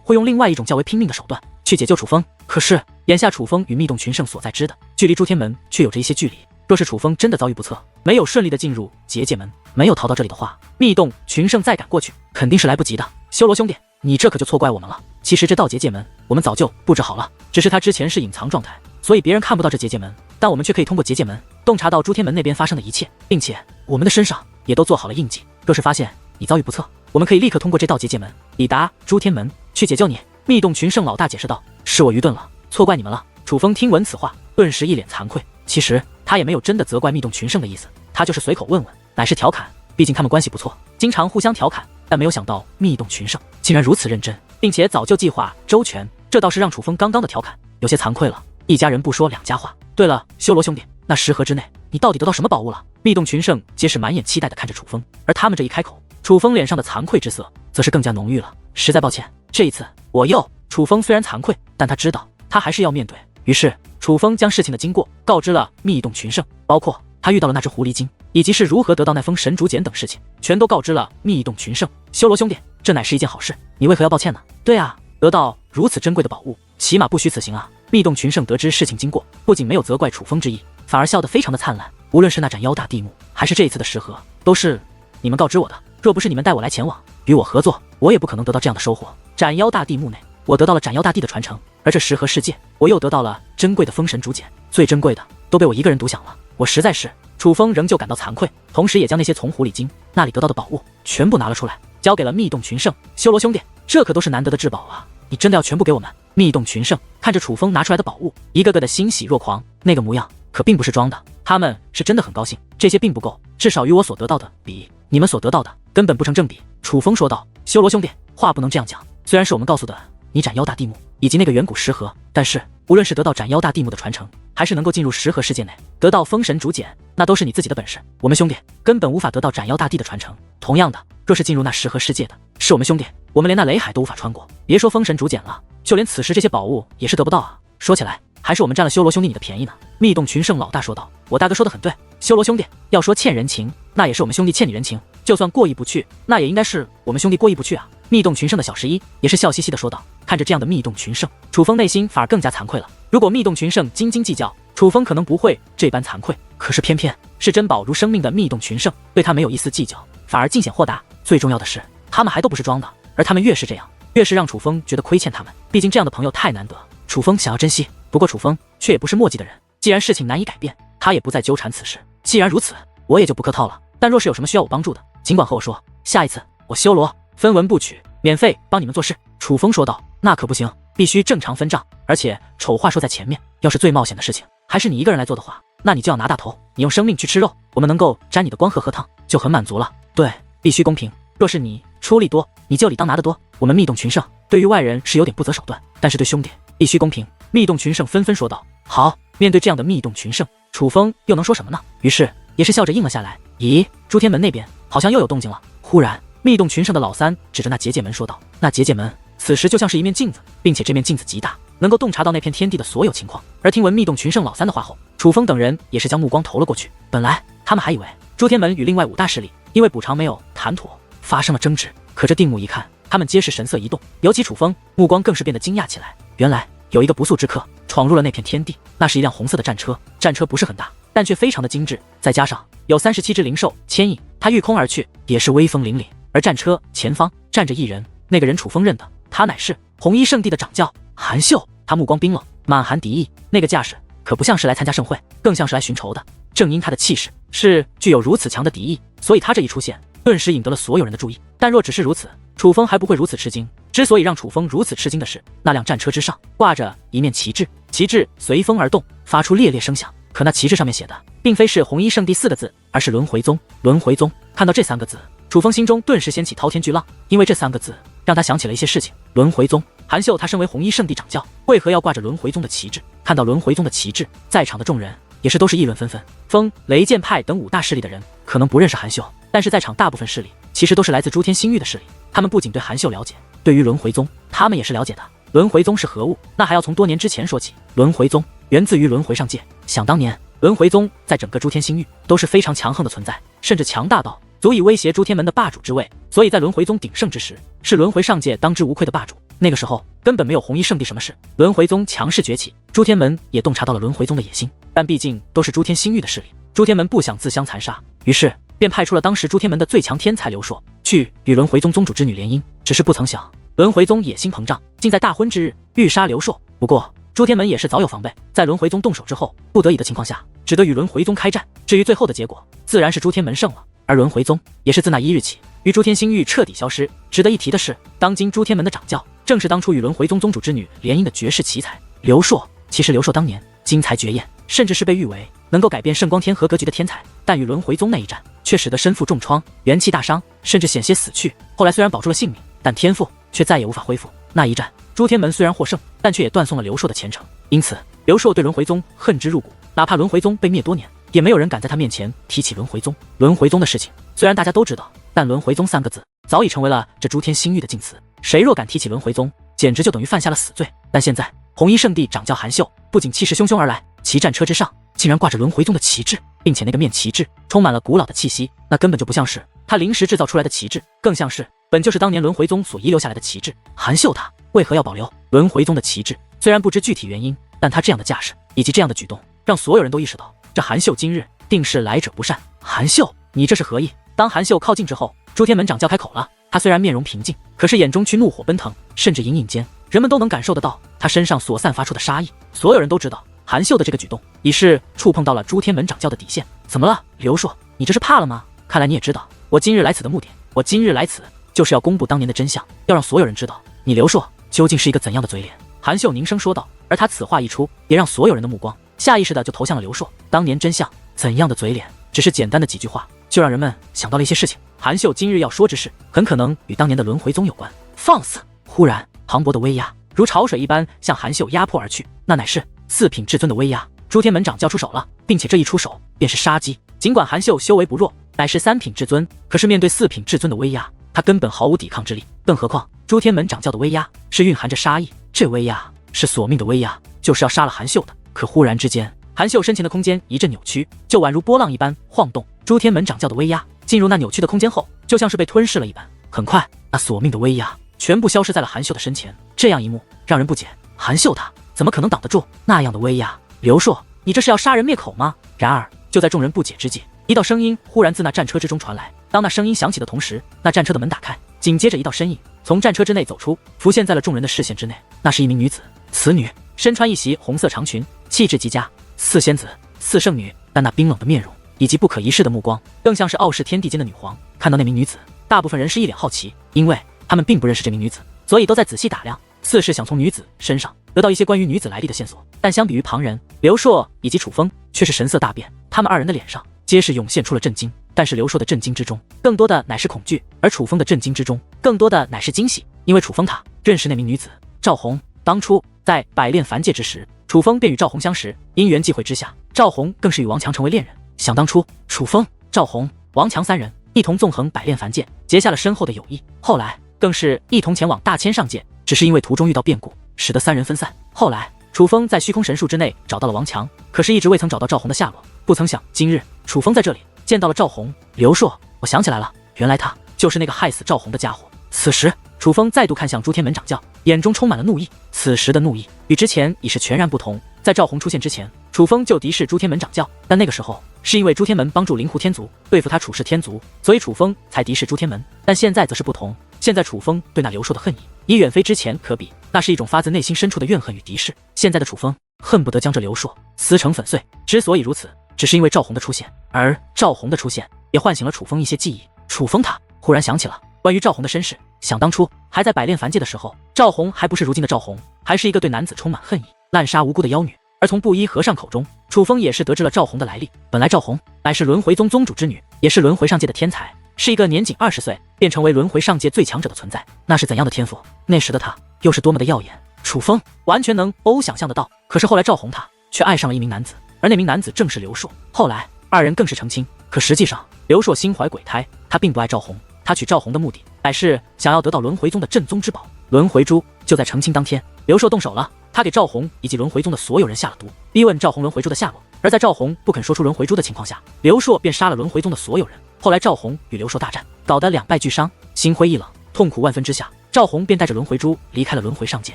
会用另外一种较为拼命的手段去解救楚风。可是眼下楚风与密洞群圣所在之的距离朱天门却有着一些距离，若是楚风真的遭遇不测，没有顺利的进入结界门，没有逃到这里的话，密洞群圣再赶过去肯定是来不及的。修罗兄弟，你这可就错怪我们了。其实这道结界门我们早就布置好了，只是它之前是隐藏状态，所以别人看不到这结界门，但我们却可以通过结界门洞察到朱天门那边发生的一切，并且我们的身上也都做好了印记。若是发现你遭遇不测，我们可以立刻通过这道结界门抵达朱天门去解救你。密洞群圣老大解释道：“是我愚钝了，错怪你们了。”楚风听闻此话，顿时一脸惭愧。其实他也没有真的责怪密洞群圣的意思，他就是随口问问，乃是调侃。毕竟他们关系不错，经常互相调侃。但没有想到密洞群圣竟然如此认真，并且早就计划周全，这倒是让楚风刚刚的调侃有些惭愧了。一家人不说两家话。对了，修罗兄弟，那10盒之内你到底得到什么宝物了？密洞群圣皆是满眼期待的看着楚风，而他们这一开口，楚风脸上的惭愧之色则是更加浓郁了。实在抱歉，这一次我又……楚风虽然惭愧，但他知道他还是要面对。于是楚风将事情的经过告知了密洞群圣，包括他遇到了那只狐狸精，以及是如何得到那封神竹简等事情，全都告知了密洞群圣。修罗兄弟，这乃是一件好事，你为何要抱歉呢？对啊，得到如此珍贵的宝物，起码不虚此行啊！密洞群圣得知事情经过，不仅没有责怪楚风之意，反而笑得非常的灿烂。无论是那斩妖大地目，还是这一次的10盒，都是你们告知我的。若不是你们带我来前往，与我合作，我也不可能得到这样的收获。斩妖大地目内，我得到了斩妖大帝的传承，而这10盒世界，我又得到了珍贵的封神竹简，最珍贵的都被我一个人独享了。我实在是……楚风仍旧感到惭愧，同时也将那些从狐狸精那里得到的宝物全部拿了出来，交给了密洞群圣。修罗兄弟，这可都是难得的至宝啊！你真的要全部给我们？密洞群圣看着楚风拿出来的宝物，一个个的欣喜若狂，那个模样可并不是装的，他们是真的很高兴。这些并不够，至少与我所得到的比，你们所得到的根本不成正比。楚风说道：“修罗兄弟，话不能这样讲。虽然是我们告诉的你斩妖大地目以及那个远古10盒，但是无论是得到斩妖大地目的传承，还是能够进入10盒世界内得到封神竹简，那都是你自己的本事。我们兄弟根本无法得到斩妖大帝的传承。同样的，若是进入那10盒世界的是我们兄弟，我们连那雷海都无法穿过，别说封神竹简了，就连此时这些宝物也是得不到啊！说起来，还是我们占了修罗兄弟你的便宜呢。”密洞群圣老大说道：“我大哥说的很对，修罗兄弟要说欠人情，那也是我们兄弟欠你人情，就算过意不去，那也应该是我们兄弟过意不去啊。”密洞群圣的小11也是笑嘻嘻的说道。看着这样的密洞群圣，楚风内心反而更加惭愧了。如果密洞群圣斤斤计较，楚风可能不会这般惭愧，可是偏偏是珍宝如生命的密洞群圣对他没有一丝计较，反而尽显豁达。最重要的是，他们还都不是装的，而他们越是这样，越是让楚风觉得亏欠他们。毕竟这样的朋友太难得，楚风想要珍惜。不过楚风却也不是墨迹的人，既然事情难以改变，他也不再纠缠此事。既然如此，我也就不客套了。但若是有什么需要我帮助的，尽管和我说，下一次我修罗分文不取，免费帮你们做事。楚风说道。那可不行，必须正常分账，而且丑话说在前面，要是最冒险的事情还是你一个人来做的话，那你就要拿大头。你用生命去吃肉，我们能够沾你的光和喝汤就很满足了。对，必须公平。若是你出力多，你就理当拿得多。我们密洞群圣对于外人是有点不择手段，但是对兄弟必须公平。密洞群圣纷纷说道。好，面对这样的密洞群圣，楚风又能说什么呢？于是也是笑着应了下来。咦，诸天门那边好像又有动静了。忽然密洞群圣的老三指着那结界门说道。那结界门此时就像是一面镜子，并且这面镜子极大，能够洞察到那片天地的所有情况。而听闻密洞群圣老三的话后，楚风等人也是将目光投了过去。本来他们还以为诸天门与另外5大势力因为补偿没有谈妥发生了争执，可这定目一看，他们皆是神色一动，尤其楚风目光更是变得惊讶起来。原来有一个不速之客闯入了那片天地，那是一辆红色的战车，战车不是很大，但却非常的精致，再加上有37只灵兽牵引，它御空而去，也是威风凛凛。而战车前方站着一人，那个人楚风认得，他乃是红衣圣地的掌教韩秀。他目光冰冷，满含敌意，那个架势可不像是来参加盛会，更像是来寻仇的。正因他的气势是具有如此强的敌意，所以他这一出现，顿时引得了所有人的注意。但若只是如此，楚风还不会如此吃惊。之所以让楚风如此吃惊的是，那辆战车之上挂着一面旗帜，旗帜随风而动，发出烈烈声响。可那旗帜上面写的，并非是红衣圣地4个字，而是轮回宗。轮回宗。看到这3个字，楚风心中顿时掀起滔天巨浪，因为这3个字让他想起了一些事情。轮回宗，韩秀他身为红衣圣地掌教，为何要挂着轮回宗的旗帜？看到轮回宗的旗帜，在场的众人也是都是议论纷纷。风、雷剑派等5大势力的人可能不认识韩秀，但是在场大部分势力其实都是来自诸天星域的势力，他们不仅对韩秀了解，对于轮回宗他们也是了解的。轮回宗是何物？那还要从多年之前说起。轮回宗源自于轮回上界，想当年轮回宗在整个诸天星域都是非常强横的存在，甚至强大到足以威胁诸天门的霸主之位，所以在轮回宗鼎盛之时，是轮回上界当之无愧的霸主。那个时候根本没有红衣圣地什么事，轮回宗强势崛起，诸天门也洞察到了轮回宗的野心，但毕竟都是诸天星域的势力，诸天门不想自相残杀，于是便派出了当时诸天门的最强天才刘硕去与轮回宗宗主之女联姻。只是不曾想轮回宗野心膨胀，竟在大婚之日欲杀刘硕。不过诸天门也是早有防备，在轮回宗动手之后，不得已的情况下，只得与轮回宗开战。至于最后的结果，自然是诸天门胜了。而轮回宗也是自那一日起与朱天心玉彻底消失。值得一提的是，当今朱天门的掌教正是当初与轮回宗宗主之女联姻的绝世奇才刘硕。其实刘硕当年经才绝艳，甚至是被誉为能够改变圣光天河格局的天才，但与轮回宗那一战却使得身负重创，元气大伤，甚至险些死去。后来虽然保住了性命，但天赋却再也无法恢复。那一战朱天门虽然获胜，但却也断送了刘硕的前程。因此刘硕对轮回宗恨之入骨，哪怕轮回宗被灭多年，也没有人敢在他面前提起轮回宗。轮回宗的事情虽然大家都知道，但轮回宗三个字早已成为了这朱天心玉的禁词。谁若敢提起轮回宗，简直就等于犯下了死罪。但现在红衣圣地掌教韩秀不仅气势汹汹而来，其战车之上竟然挂着轮回宗的旗帜，并且那个面旗帜充满了古老的气息，那根本就不像是他临时制造出来的旗帜，更像是本就是当年轮回宗所遗留下来的旗帜。韩秀他为何要保留轮回宗的旗帜？虽然不知具体原因，但他这样的架势以及这样的举动，让所有人都意识到这韩秀今日定是来者不善。韩秀，你这是何意？当韩秀靠近之后，朱天门掌教开口了。他虽然面容平静，可是眼中却怒火奔腾，甚至隐隐间人们都能感受得到他身上所散发出的杀意。所有人都知道韩秀的这个举动已是触碰到了朱天门掌教的底线。怎么了，刘硕？你这是怕了吗？看来你也知道我今日来此的目的。我今日来此就是要公布当年的真相，要让所有人知道你刘硕究竟是一个怎样的嘴脸。韩秀凝声说道，而他此话一出，也让所有人的目光下意识的就投向了刘硕。当年真相，怎样的嘴脸？只是简单的几句话，就让人们想到了一些事情。韩秀今日要说之事，很可能与当年的轮回宗有关。放肆！忽然，磅礴的威压如潮水一般向韩秀压迫而去，那乃是四品至尊的威压。朱天门掌教出手了，并且这一出手便是杀机。尽管韩秀修为不弱，乃是3品至尊，可是面对4品至尊的威压，他根本毫无抵抗之力。更何况朱天门掌教的威压是蕴含着杀意，这威压是索命的威压，就是要杀了韩秀的。可忽然之间，韩秀身前的空间一阵扭曲，就宛如波浪一般晃动。朱天门掌教的威压进入那扭曲的空间后，就像是被吞噬了一般。很快，那索命的威压全部消失在了韩秀的身前。这样一幕让人不解，韩秀他怎么可能挡得住那样的威压？刘硕，你这是要杀人灭口吗？然而就在众人不解之际，一道声音忽然自那战车之中传来。当那声音响起的同时，那战车的门打开，紧接着一道身影从战车之内走出，浮现在了众人的视线之内。那是一名女子，此女身穿一袭红色长裙，气质极佳，似仙子似圣女，但那冰冷的面容以及不可一世的目光，更像是傲视天地间的女皇。看到那名女子，大部分人是一脸好奇，因为他们并不认识这名女子，所以都在仔细打量，似是想从女子身上得到一些关于女子来历的线索。但相比于旁人，刘硕以及楚风却是神色大变，他们二人的脸上皆是涌现出了震惊。但是刘硕的震惊之中，更多的乃是恐惧，而楚风的震惊之中，更多的乃是惊喜，因为楚风他认识那名女子赵红。当初在百炼凡界之时，楚风便与赵红相识，因缘际会之下，赵红更是与王强成为恋人。想当初，楚风、赵红、王强三人一同纵横百炼凡界，结下了深厚的友谊。后来更是一同前往大千上界，只是因为途中遇到变故，使得三人分散。后来楚风在虚空神树之内找到了王强，可是一直未曾找到赵红的下落。不曾想今日楚风在这里见到了赵红。刘硕，我想起来了，原来他就是那个害死赵红的家伙。此时楚风再度看向朱天门掌教，眼中充满了怒意。此时的怒意与之前已是全然不同。在赵红出现之前，楚风就敌视朱天门掌教，但那个时候是因为朱天门帮助灵狐天族对付他楚氏天族，所以楚风才敌视朱天门。但现在则是不同，现在楚风对那刘硕的恨意已远非之前可比，那是一种发自内心深处的怨恨与敌视。现在的楚风恨不得将这刘硕撕成粉碎。之所以如此，只是因为赵红的出现，而赵红的出现也唤醒了楚风一些记忆。楚风他忽然想起了关于赵红的身世，想当初还在百炼凡界的时候，赵红还不是如今的赵红，还是一个对男子充满恨意、滥杀无辜的妖女。而从布衣和尚口中，楚风也是得知了赵红的来历。本来赵红乃是轮回宗宗主之女，也是轮回上界的天才，是一个年仅20岁便成为轮回上界最强者的存在。那是怎样的天赋？那时的他又是多么的耀眼？楚风完全能想象得到。可是后来赵红他却爱上了一名男子，而那名男子正是刘硕。后来二人更是成亲，可实际上刘硕心怀鬼胎，他并不爱赵红，他娶赵红的目的乃是想要得到轮回宗的镇宗之宝轮回珠。就在成亲当天，刘硕动手了，他给赵红以及轮回宗的所有人下了毒，逼问赵红轮回珠的下落。而在赵红不肯说出轮回珠的情况下，刘硕便杀了轮回宗的所有人。后来赵红与刘硕大战，搞得两败俱伤，心灰意冷，痛苦万分之下，赵红便带着轮回珠离开了轮回上界，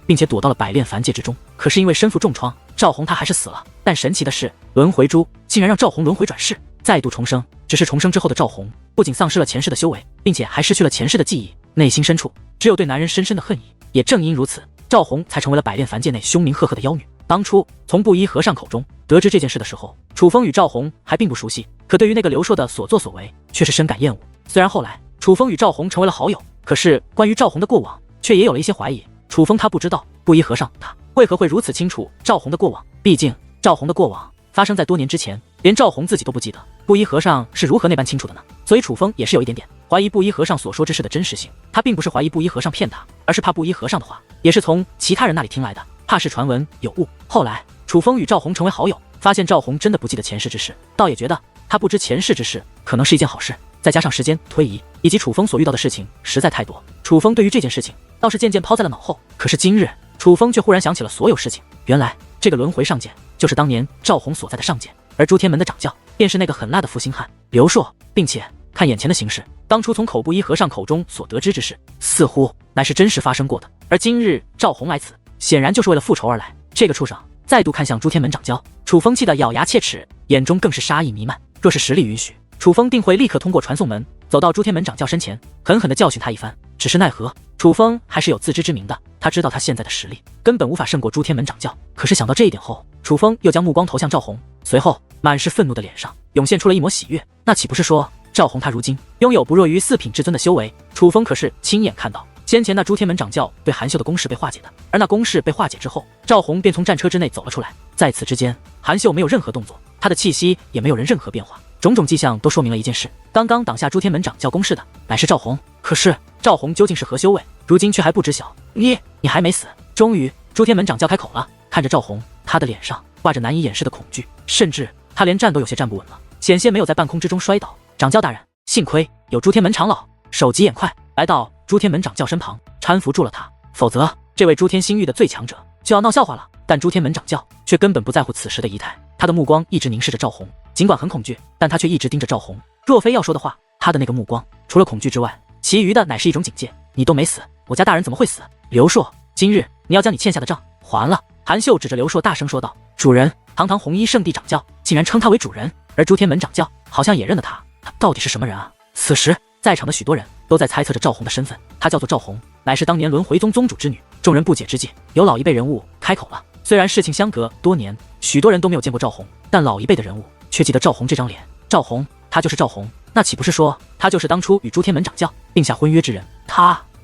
并且躲到了百炼凡界之中。可是因为身负重创，赵红他还是死了。但神奇的是，轮回珠竟然让赵红轮回转世，再度重生。只是重生之后的赵红不仅丧失了前世的修为，并且还失去了前世的记忆，内心深处只有对男人深深的恨意。也正因如此，赵红才成为了百炼凡界内凶名赫赫的妖女。当初从布衣和尚口中得知这件事的时候，楚风与赵红还并不熟悉，可对于那个刘硕的所作所为，却是深感厌恶。虽然后来楚风与赵红成为了好友，可是关于赵红的过往，却也有了一些怀疑。楚风他不知道布衣和尚他为何会如此清楚赵红的过往，毕竟赵红的过往发生在多年之前，连赵红自己都不记得，布衣和尚是如何那般清楚的呢？所以楚风也是有一点点怀疑布衣和尚所说之事的真实性。他并不是怀疑布衣和尚骗他，而是怕布衣和尚的话也是从其他人那里听来的，怕是传闻有误。后来楚风与赵红成为好友，发现赵红真的不记得前世之事，倒也觉得他不知前世之事可能是一件好事。再加上时间推移以及楚风所遇到的事情实在太多，楚风对于这件事情倒是渐渐抛在了脑后。可是今日楚风却忽然想起了所有事情，原来这个轮回上界就是当年赵红所在的上界，而朱天门的掌教便是那个狠辣的负心汉刘硕，并且看眼前的形势，当初从口布衣和尚口中所得知之事，似乎乃是真实发生过的。而今日赵红来此，显然就是为了复仇而来。这个畜生再度看向朱天门掌教，楚风气得咬牙切齿，眼中更是杀意弥漫。若是实力允许，楚风定会立刻通过传送门走到朱天门掌教身前，狠狠地教训他一番。只是奈何楚风还是有自知之明的，他知道他现在的实力根本无法胜过朱天门掌教。可是想到这一点后，楚风又将目光投向赵红，随后满是愤怒的脸上涌现出了一抹喜悦。那岂不是说赵红他如今拥有不弱于四品至尊的修为？楚风可是亲眼看到先前那朱天门掌教对韩秀的攻势被化解的，而那攻势被化解之后，赵红便从战车之内走了出来。在此之间，韩秀没有任何动作，他的气息也没有任何变化，种种迹象都说明了一件事：刚刚挡下朱天门掌教攻势的乃是赵红。可是赵红究竟是何修为，如今却还不知晓。你还没死。终于朱天门掌教开口了，看着赵红，他的脸上挂着难以掩饰的恐惧，甚至他连站都有些站不稳了，险些没有在半空之中摔倒。掌教大人，幸亏有朱天门长老手疾眼快，来到朱天门掌教身旁搀扶住了他，否则这位朱天星域的最强者就要闹笑话了。但朱天门掌教却根本不在乎此时的仪态，他的目光一直凝视着赵红，尽管很恐惧，但他却一直盯着赵红。若非要说的话，他的那个目光除了恐惧之外，其余的乃是一种警戒。你都没死，我家大人怎么会死？刘硕，今日你要将你欠下的账还了。韩秀指着刘硕大声说道：主人，堂堂红衣圣地掌教竟然称他为主人，而朱天门掌教好像也认得他，他到底是什么人啊？此时在场的许多人都在猜测着赵红的身份，她叫做赵红，乃是当年轮回宗宗主之女。众人不解之际，有老一辈人物开口了。虽然事情相隔多年，许多人都没有见过赵红，但老一辈的人物却记得赵红这张脸。赵红，他就是赵红，那岂不是说他就是当初与朱天门掌教定下婚约之人？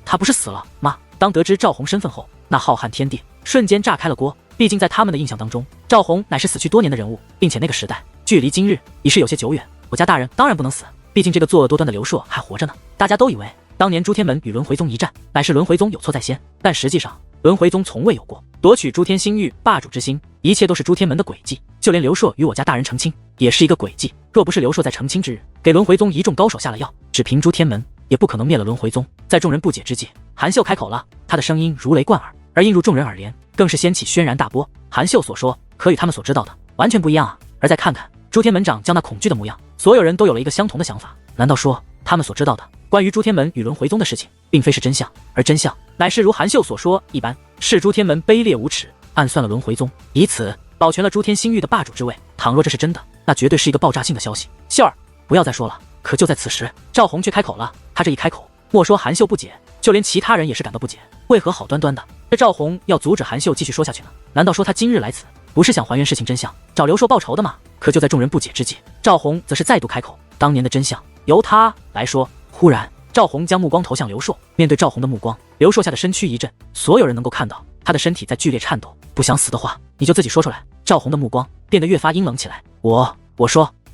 他不是死了吗？当得知赵红身份后，那浩瀚天地瞬间炸开了锅。毕竟在他们的印象当中，赵红乃是死去多年的人物，并且那个时代距离今日已是有些久远。我家大人当然不能死，毕竟这个作恶多端的刘硕还活着呢。大家都以为当年朱天门与轮回宗一战，乃是轮回宗有错在先，但实际上轮回宗从未有过夺取朱天星域霸主之心，一切都是朱天门的诡计。就连刘硕与我家大人成亲，也是一个诡计。若不是刘硕在成亲之日给轮回宗一众高手下了药，只凭朱天门也不可能灭了轮回宗。在众人不解之际，韩秀开口了，他的声音如雷贯耳，而映入众人耳帘，更是掀起轩然大波。韩秀所说可与他们所知道的完全不一样啊！而再看看朱天门掌教那恐惧的模样，所有人都有了一个相同的想法。难道说他们所知道的关于朱天门与轮回宗的事情并非是真相，而真相乃是如韩秀所说一般，是朱天门卑劣无耻，暗算了轮回宗，以此保全了朱天星域的霸主之位。倘若这是真的，那绝对是一个爆炸性的消息。秀儿，不要再说了。可就在此时，赵红却开口了。他这一开口，莫说韩秀不解，就连其他人也是感到不解。为何好端端的这赵红要阻止韩秀继续说下去呢？难道说他今日来此不是想还原事情真相，找刘硕报仇的吗？可就在众人不解之际，赵红则是再度开口，当年的真相由他来说。忽然赵红将目光投向刘硕，面对赵红的目光，刘硕下的身躯一震，所有人能够看到他的身体在剧烈颤抖。不想死的话，你就自己说出来。赵红的目光变得越发阴冷起来。我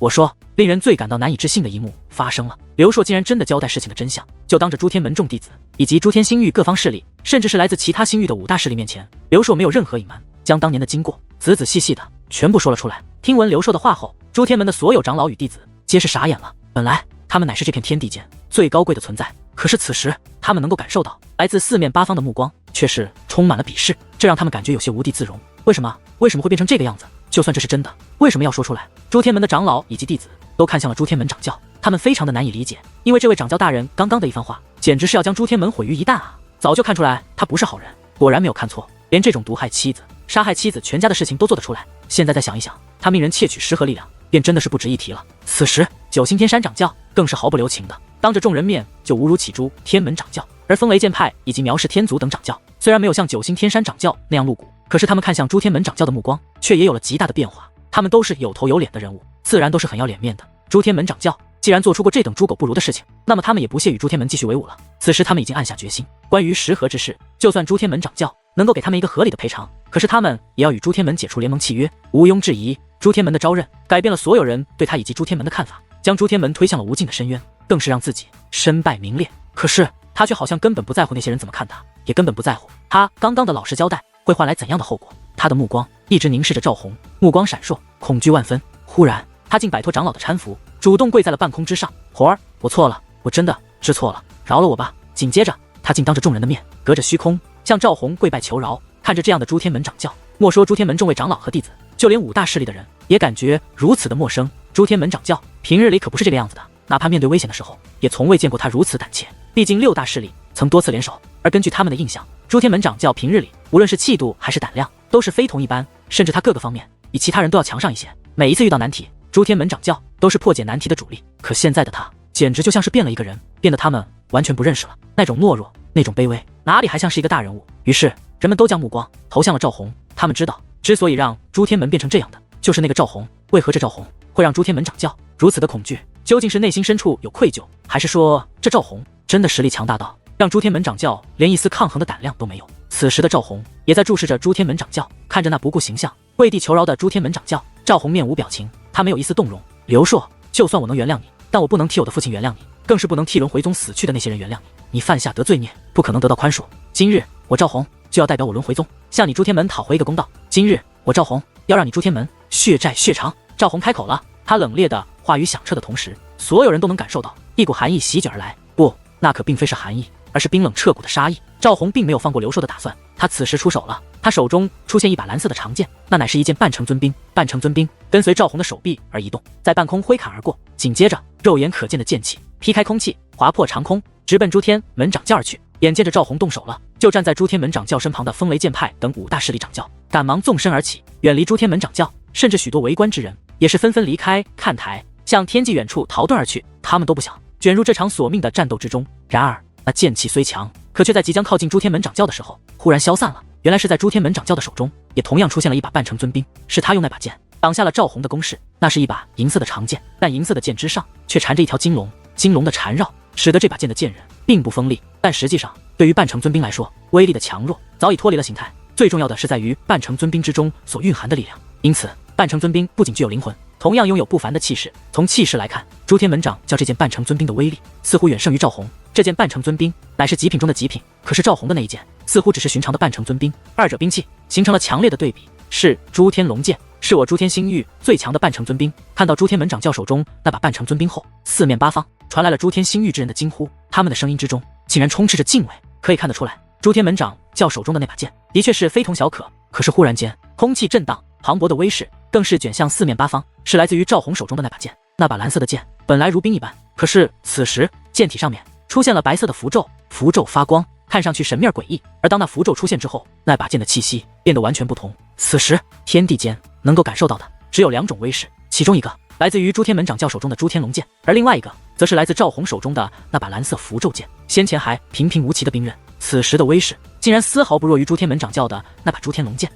说，令人最感到难以置信的一幕发生了。刘硕竟然真的交代事情的真相，就当着朱天门众弟子以及朱天星域各方势力，甚至是来自其他星域的5大势力面前，刘硕没有任何隐瞒，将当年的经过仔仔细细的全部说了出来。听闻刘硕的话后，朱天门的所有长老与弟子皆是傻眼了。本来他们乃是这片天地间最高贵的存在，可是此时他们能够感受到来自四面八方的目光却是充满了鄙视，这让他们感觉有些无地自容。为什么会变成这个样子？就算这是真的，为什么要说出来？朱天门的长老以及弟子都看向了朱天门掌教，他们非常的难以理解，因为这位掌教大人刚刚的一番话简直是要将朱天门毁于一旦啊！早就看出来他不是好人，果然没有看错，连这种毒害妻子、杀害妻子全家的事情都做得出来。现在再想一想，他命人窃取石盒力量便真的是不值一提了。此时九星天山掌教更是毫不留情的当着众人面就侮辱起朱天门掌教，而风雷剑派以及苗氏天族等掌教虽然没有像九星天山掌教那样露骨，可是他们看向朱天门掌教的目光却也有了极大的变化。他们都是有头有脸的人物，自然都是很要脸面的。朱天门掌教既然做出过这等猪狗不如的事情，那么他们也不屑与朱天门继续为伍了。此时他们已经暗下决心，关于石河之事，就算朱天门掌教能够给他们一个合理的赔偿，可是他们也要与朱天门解除联盟契约。毋庸置疑，朱天门的招认改变了所有人对他以及朱天门的看法，将朱天门推向了无尽的深渊，更是让自己身败名裂。可是他却好像根本不在乎那些人怎么看他，也根本不在乎他刚刚的老实交代会换来怎样的后果。他的目光一直凝视着赵红，目光闪烁，恐惧万分。忽然他竟摆脱长老的搀扶，主动跪在了半空之上。红儿，我错了，我真的知错了，饶了我吧。紧接着他竟当着众人的面，隔着虚空向赵红跪拜求饶。看着这样的朱天门掌教，莫说朱天门众位长老和弟子，就连5大势力的人也感觉如此的陌生。朱天门掌教平日里可不是这个样子的，哪怕面对危险的时候，也从未见过他如此胆怯。毕竟6大势力曾多次联手，而根据他们的印象，朱天门掌教平日里无论是气度还是胆量，都是非同一般，甚至他各个方面比其他人都要强上一些。每一次遇到难题，朱天门掌教都是破解难题的主力。可现在的他简直就像是变了一个人，变得他们完全不认识了。那种懦弱，那种卑微，哪里还像是一个大人物？于是人们都将目光投向了赵红。他们知道，之所以让朱天门变成这样的，就是那个赵红。为何这赵红会让朱天门掌教如此的恐惧？究竟是内心深处有愧疚，还是说这赵红真的实力强大到让朱天门掌教连一丝抗衡的胆量都没有？此时的赵红也在注视着朱天门掌教，看着那不顾形象跪地求饶的朱天门掌教，赵红面无表情，他没有一丝动容。刘硕，就算我能原谅你，但我不能替我的父亲原谅你，更是不能替轮回宗死去的那些人原谅你。你犯下得罪孽，不可能得到宽恕。今日我赵红就要代表我轮回宗向你朱天门讨回一个公道。今日我赵红要让你朱天门血债血偿。赵红开口了，他冷冽的话语响彻的同时，所有人都能感受到一股寒意席卷而来。不，那可并非是寒意，而是冰冷彻骨的杀意。赵红并没有放过刘硕的打算，他此时出手了。他手中出现一把蓝色的长剑，那乃是一件半程尊兵。半程尊兵跟随赵红的手臂而移动，在半空挥砍而过。紧接着，肉眼可见的剑气劈开空气，划破长空，直奔朱天门掌教而去。眼见着赵红动手了，就站在朱天门掌教身旁的风雷剑派等5大势力掌教赶忙纵身而起，远离朱天门掌教。甚至许多围观之人也是纷纷离开看台，向天际远处逃遁而去。他们都不想卷入这场索命的战斗之中。然而那剑气虽强，可却在即将靠近朱天门掌教的时候忽然消散了。原来是在朱天门掌教的手中也同样出现了一把半程尊兵，是他用那把剑挡下了赵红的攻势。那是一把银色的长剑，但银色的剑之上却缠着一条金龙，金龙的缠绕使得这把剑的剑刃并不锋利，但实际上对于半程尊兵来说，威力的强弱早已脱离了形态。最重要的是在于半程尊兵之中所蕴含的力量。因此半程尊兵不仅具有灵魂，同样拥有不凡的气势。从气势来看，朱天门掌教这件半程尊兵的威力似乎远胜于赵红。这件半程尊兵乃是极品中的极品，可是赵红的那一件似乎只是寻常的半程尊兵，二者兵器形成了强烈的对比。是朱天龙剑，是我朱天星域最强的半程尊兵。看到朱天门掌教手中那把半程尊兵后，四面八方传来了朱天星域之人的惊呼，他们的声音之中竟然充斥着敬畏。可以看得出来，朱天门掌教手中的那把剑的确是非同小可。可是忽然间，空气震荡，磅礴的威势更是卷向四面八方，是来自于赵红手中的那把剑。那把蓝色的剑本来如冰一般，可是此时剑体上面出现了白色的符咒，符咒发光，看上去神秘而诡异。而当那符咒出现之后，那把剑的气息变得完全不同。此时天地间能够感受到的只有2种威势，其中一个来自于朱天门掌教手中的朱天龙剑，而另外一个则是来自赵红手中的那把蓝色符咒剑。先前还平平无奇的兵刃，此时的威势竟然丝毫不弱于朱天门掌教的那把朱天龙剑。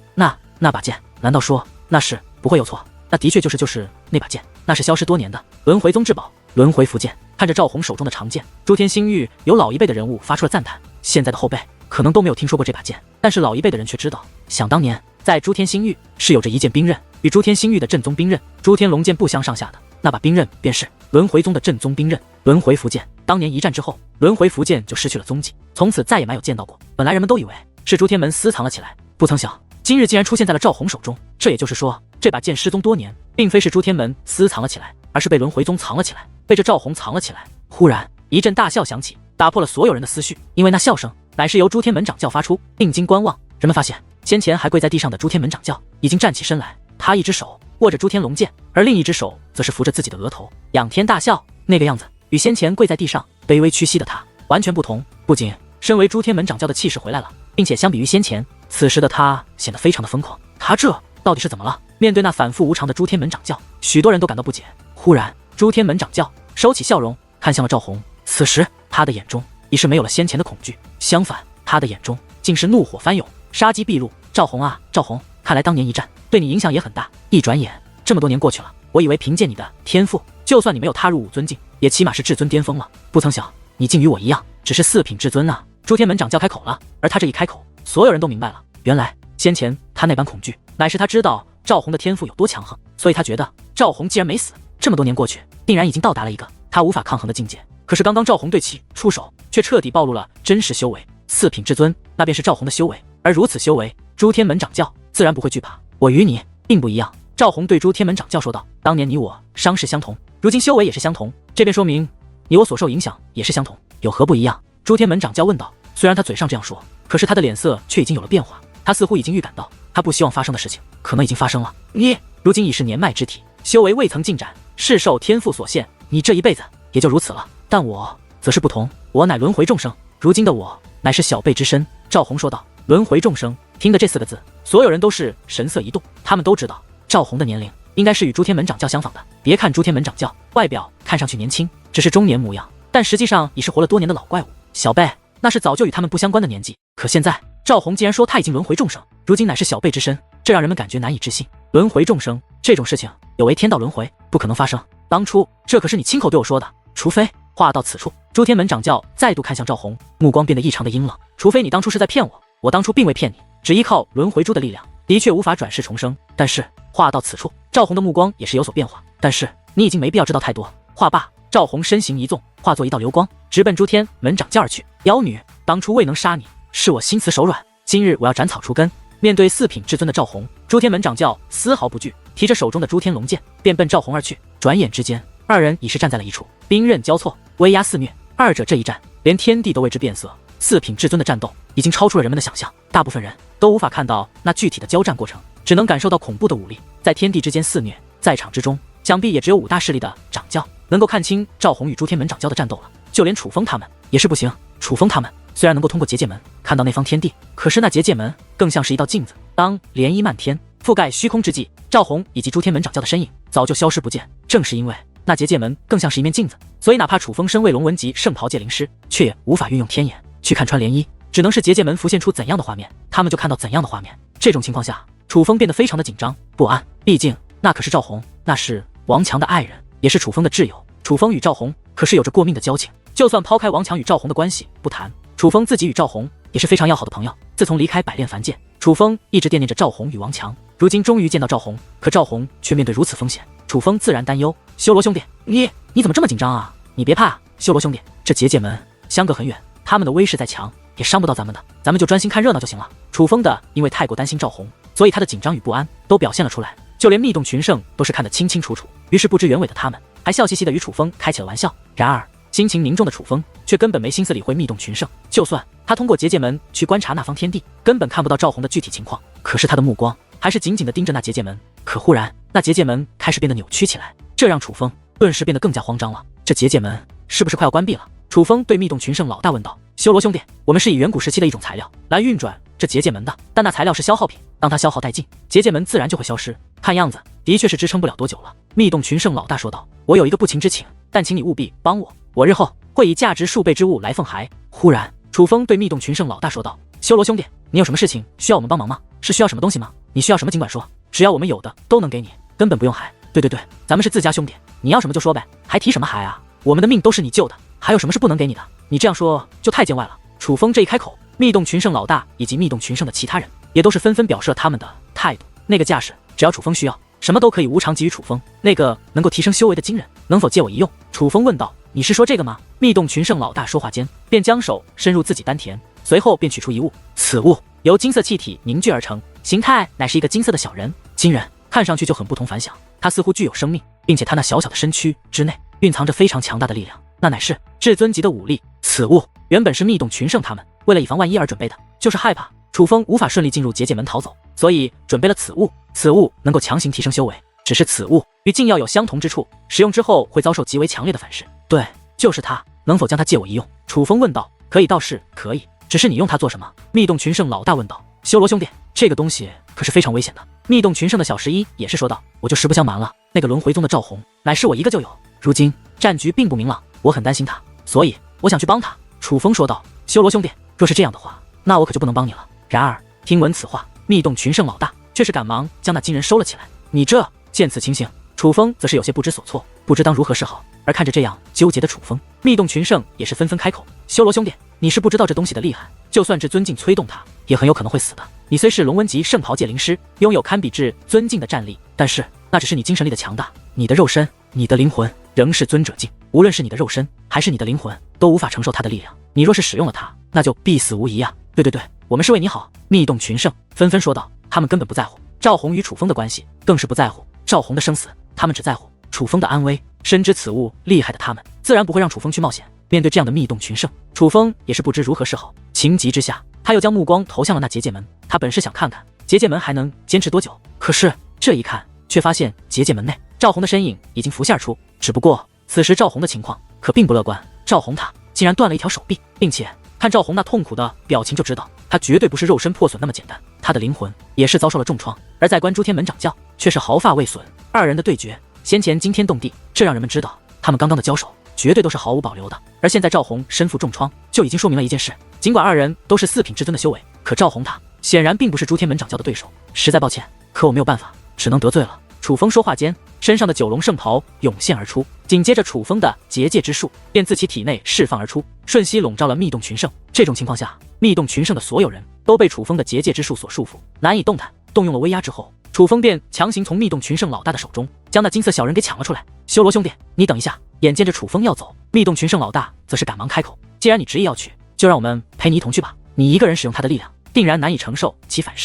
那把剑，难道说那是？不会有错，那的确就是那把剑，那是消失多年的轮回宗至宝轮回符剑。看着赵红手中的长剑，朱天星域有老一辈的人物发出了赞叹。现在的后辈可能都没有听说过这把剑，但是老一辈的人却知道，想当年在朱天星域是有着一件兵刃与朱天星域的正宗兵刃朱天龙剑不相上下的，那把兵刃便是轮回宗的正宗兵刃轮回符剑。当年一战之后，轮回符剑就失去了踪迹，从此再也没有见到过。本来人们都以为是朱天门私藏了起来，不曾想今日竟然出现在了赵红手中。这也就是说，这把剑失踪多年，并非是朱天门私藏了起来，而是被轮回宗藏了起来，被这赵红藏了起来。忽然一阵大笑响起，打破了所有人的思绪，因为那笑声乃是由朱天门掌教发出。定睛观望，人们发现先前还跪在地上的朱天门掌教已经站起身来，他一只手握着朱天龙剑，而另一只手则是扶着自己的额头，仰天大笑。那个样子与先前跪在地上卑微屈膝的他完全不同。不仅身为朱天门掌教的气势回来了，并且相比于先前，此时的他显得非常的疯狂。他这到底是怎么了？面对那反复无常的朱天门掌教，许多人都感到不解。忽然朱天门掌教收起笑容，看向了赵红。此时他的眼中已是没有了先前的恐惧，相反，他的眼中竟是怒火翻涌，杀机毕露。赵红啊，赵红，看来当年一战对你影响也很大。一转眼这么多年过去了，我以为凭借你的天赋就算你没有踏入武尊境，也起码是至尊巅峰了。不曾想你竟与我一样，只是4品至尊啊！朱天门掌教开口了，而他这一开口，所有人都明白了，原来先前他那般恐惧，乃是他知道赵红的天赋有多强横，所以他觉得赵红既然没死，这么多年过去，定然已经到达了一个他无法抗衡的境界。可是刚刚赵红对其出手，却彻底暴露了真实修为，4品至尊，那便是赵红的修为。而如此修为，朱天门掌教自然不会惧怕。我与你并不一样。赵红对朱天门掌教说道：“当年你我伤势相同，如今修为也是相同，这便说明你我所受影响也是相同，有何不一样？”朱天门掌教问道。虽然他嘴上这样说，可是他的脸色却已经有了变化。他似乎已经预感到他不希望发生的事情可能已经发生了。你如今已是年迈之体，修为未曾进展，是受天赋所限，你这一辈子也就如此了。但我则是不同，我乃轮回众生，如今的我乃是小辈之身。赵红说道。轮回众生，听得这4个字，所有人都是神色一动。他们都知道赵红的年龄应该是与朱天门掌教相仿的。别看朱天门掌教外表看上去年轻，只是中年模样，但实际上已是活了多年的老怪物。小辈那是早就与他们不相关的年纪。可现在赵红既然说他已经轮回众生，如今乃是小辈之身，这让人们感觉难以置信。轮回众生这种事情有违天道轮回，不可能发生。当初这可是你亲口对我说的，除非……话到此处，朱天门掌教再度看向赵红，目光变得异常的阴冷。除非你当初是在骗我，我当初并未骗你，只依靠轮回珠的力量，的确无法转世重生。但是话到此处，赵红的目光也是有所变化。但是你已经没必要知道太多。话罢，赵红身形一纵，化作一道流光，直奔朱天门掌教而去。妖女，当初未能杀你，是我心慈手软，今日我要斩草除根。面对4品至尊的赵红，朱天门掌教丝毫不惧，提着手中的朱天龙剑便奔赵红而去。转眼之间，二人已是站在了一处，兵刃交错，威压肆虐。二者这一战，连天地都为之变色。4品至尊的战斗已经超出了人们的想象，大部分人都无法看到那具体的交战过程，只能感受到恐怖的武力在天地之间肆虐。在场之中，想必也只有5大势力的掌教能够看清赵红与朱天门掌教的战斗了。就连楚风他们也是不行。楚风他们虽然能够通过结界门看到那方天地，可是那结界门更像是一道镜子。当涟漪漫天，覆盖虚空之际，赵红以及朱天门掌教的身影早就消失不见。正是因为那结界门更像是一面镜子，所以哪怕楚风身为龙纹级圣袍界灵师，却也无法运用天眼去看穿涟漪，只能是结界门浮现出怎样的画面，他们就看到怎样的画面。这种情况下，楚风变得非常的紧张不安，毕竟那可是赵红，那是王强的爱人，也是楚风的挚友。楚风与赵红可是有着过命的交情，就算抛开王强与赵红的关系不谈，楚风自己与赵红也是非常要好的朋友。自从离开百炼凡界，楚风一直惦念着赵红与王强，如今终于见到赵红，可赵红却面对如此风险，楚风自然担忧。修罗兄弟，你怎么这么紧张啊？你别怕，修罗兄弟，这结界门相隔很远，他们的威势再强也伤不到咱们的，咱们就专心看热闹就行了。楚风的因为太过担心赵红，所以他的紧张与不安都表现了出来，就连密洞群圣都是看得清清楚楚。于是不知原委的他们还笑嘻嘻地与楚风开起了玩笑。然而心情凝重的楚风却根本没心思理会密洞群圣，就算他通过结界门去观察那方天地，根本看不到赵红的具体情况，可是他的目光还是紧紧地盯着那结界门。可忽然那结界门开始变得扭曲起来，这让楚风顿时变得更加慌张了。这结界门是不是快要关闭了？楚风对密洞群圣老大问道。修罗兄弟，我们是以远古时期的一种材料来运转这结界门的，但那材料是消耗品，当它消耗殆尽，结界门自然就会消失，看样子的确是支撑不了多久了。密洞群圣老大说道。我有一个不情之请，但请你务必帮我，我日后会以价值数倍之物来奉还。忽然楚风对密洞群圣老大说道。修罗兄弟，你有什么事情需要我们帮忙吗？是需要什么东西吗？你需要什么尽管说，只要我们有的都能给你，根本不用还。对，咱们是自家兄弟，你要什么就说呗，还提什么还啊？我们的命都是你救的，还有什么是不能给你的？你这样说就太见外了。楚风这一开口，密洞群圣老大以及密洞群圣的其他人也都是纷纷表示他们的态度。那个架势，只要楚风需要，什么都可以无偿给予楚风。那个能够提升修为的金刃，能否借我一用？楚风问道。你是说这个吗？密洞群圣老大说话间，便将手伸入自己丹田，随后便取出一物。此物由金色气体凝聚而成，形态乃是一个金色的小人。金人看上去就很不同凡响，他似乎具有生命，并且他那小小的身躯之内蕴藏着非常强大的力量，那乃是至尊级的武力。此物原本是密洞群圣他们为了以防万一而准备的，就是害怕楚风无法顺利进入结界门逃走，所以准备了此物。此物能够强行提升修为，只是此物与禁药有相同之处，使用之后会遭受极为强烈的反噬。对，就是它，能否将它借我一用？楚风问道。可以，倒是可以，只是你用它做什么？密洞群圣老大问道。修罗兄弟，这个东西可是非常危险的。密洞群圣的小11也是说道。我就实不相瞒了，那个轮回宗的赵红乃是我一个就有，如今战局并不明朗，我很担心他，所以我想去帮他。楚风说道。修罗兄弟，若是这样的话，那我可就不能帮你了。然而听闻此话，密洞群圣老大却是赶忙将那金人收了起来。你这见此情形，楚风则是有些不知所措，不知当如何是好。而看着这样纠结的楚风，密洞群圣也是纷纷开口：“修罗兄弟，你是不知道这东西的厉害，就算至尊境催动它，也很有可能会死的。你虽是龙纹级圣袍界灵师，拥有堪比至尊境的战力，但是那只是你精神力的强大，你的肉身、你的灵魂仍是尊者境。无论是你的肉身还是你的灵魂，都无法承受它的力量。你若是使用了它，那就必死无疑啊！”对，我们是为你好。密洞群圣纷纷说道，他们根本不在乎赵红与楚风的关系，更是不在乎赵红的生死，他们只在乎楚风的安危。深知此物厉害的他们，自然不会让楚风去冒险。面对这样的密洞群圣，楚风也是不知如何是好。情急之下，他又将目光投向了那结界门。他本是想看看结界门还能坚持多久，可是这一看，却发现结界门内赵红的身影已经浮现而出。只不过此时赵红的情况可并不乐观，赵红他竟然断了一条手臂，并且看赵红那痛苦的表情就知道，他绝对不是肉身破损那么简单，他的灵魂也是遭受了重创。而在观诸天门掌教却是毫发未损，二人的对决先前惊天动地，这让人们知道他们刚刚的交手绝对都是毫无保留的。而现在赵红身负重创，就已经说明了一件事：尽管二人都是4品至尊的修为，可赵红他显然并不是诸天门掌教的对手。实在抱歉，可我没有办法，只能得罪了。楚风说话间，身上的9龙圣袍涌现而出，紧接着楚风的结界之术便自其体内释放而出，瞬息笼罩了密洞群圣。这种情况下，密洞群圣的所有人都被楚风的结界之术所束缚，难以动弹。动用了威压之后，楚风便强行从密洞群圣老大的手中将那金色小人给抢了出来。修罗兄弟，你等一下！眼见着楚风要走，密洞群圣老大则是赶忙开口：“既然你执意要去，就让我们陪你一同去吧。你一个人使用他的力量，定然难以承受其反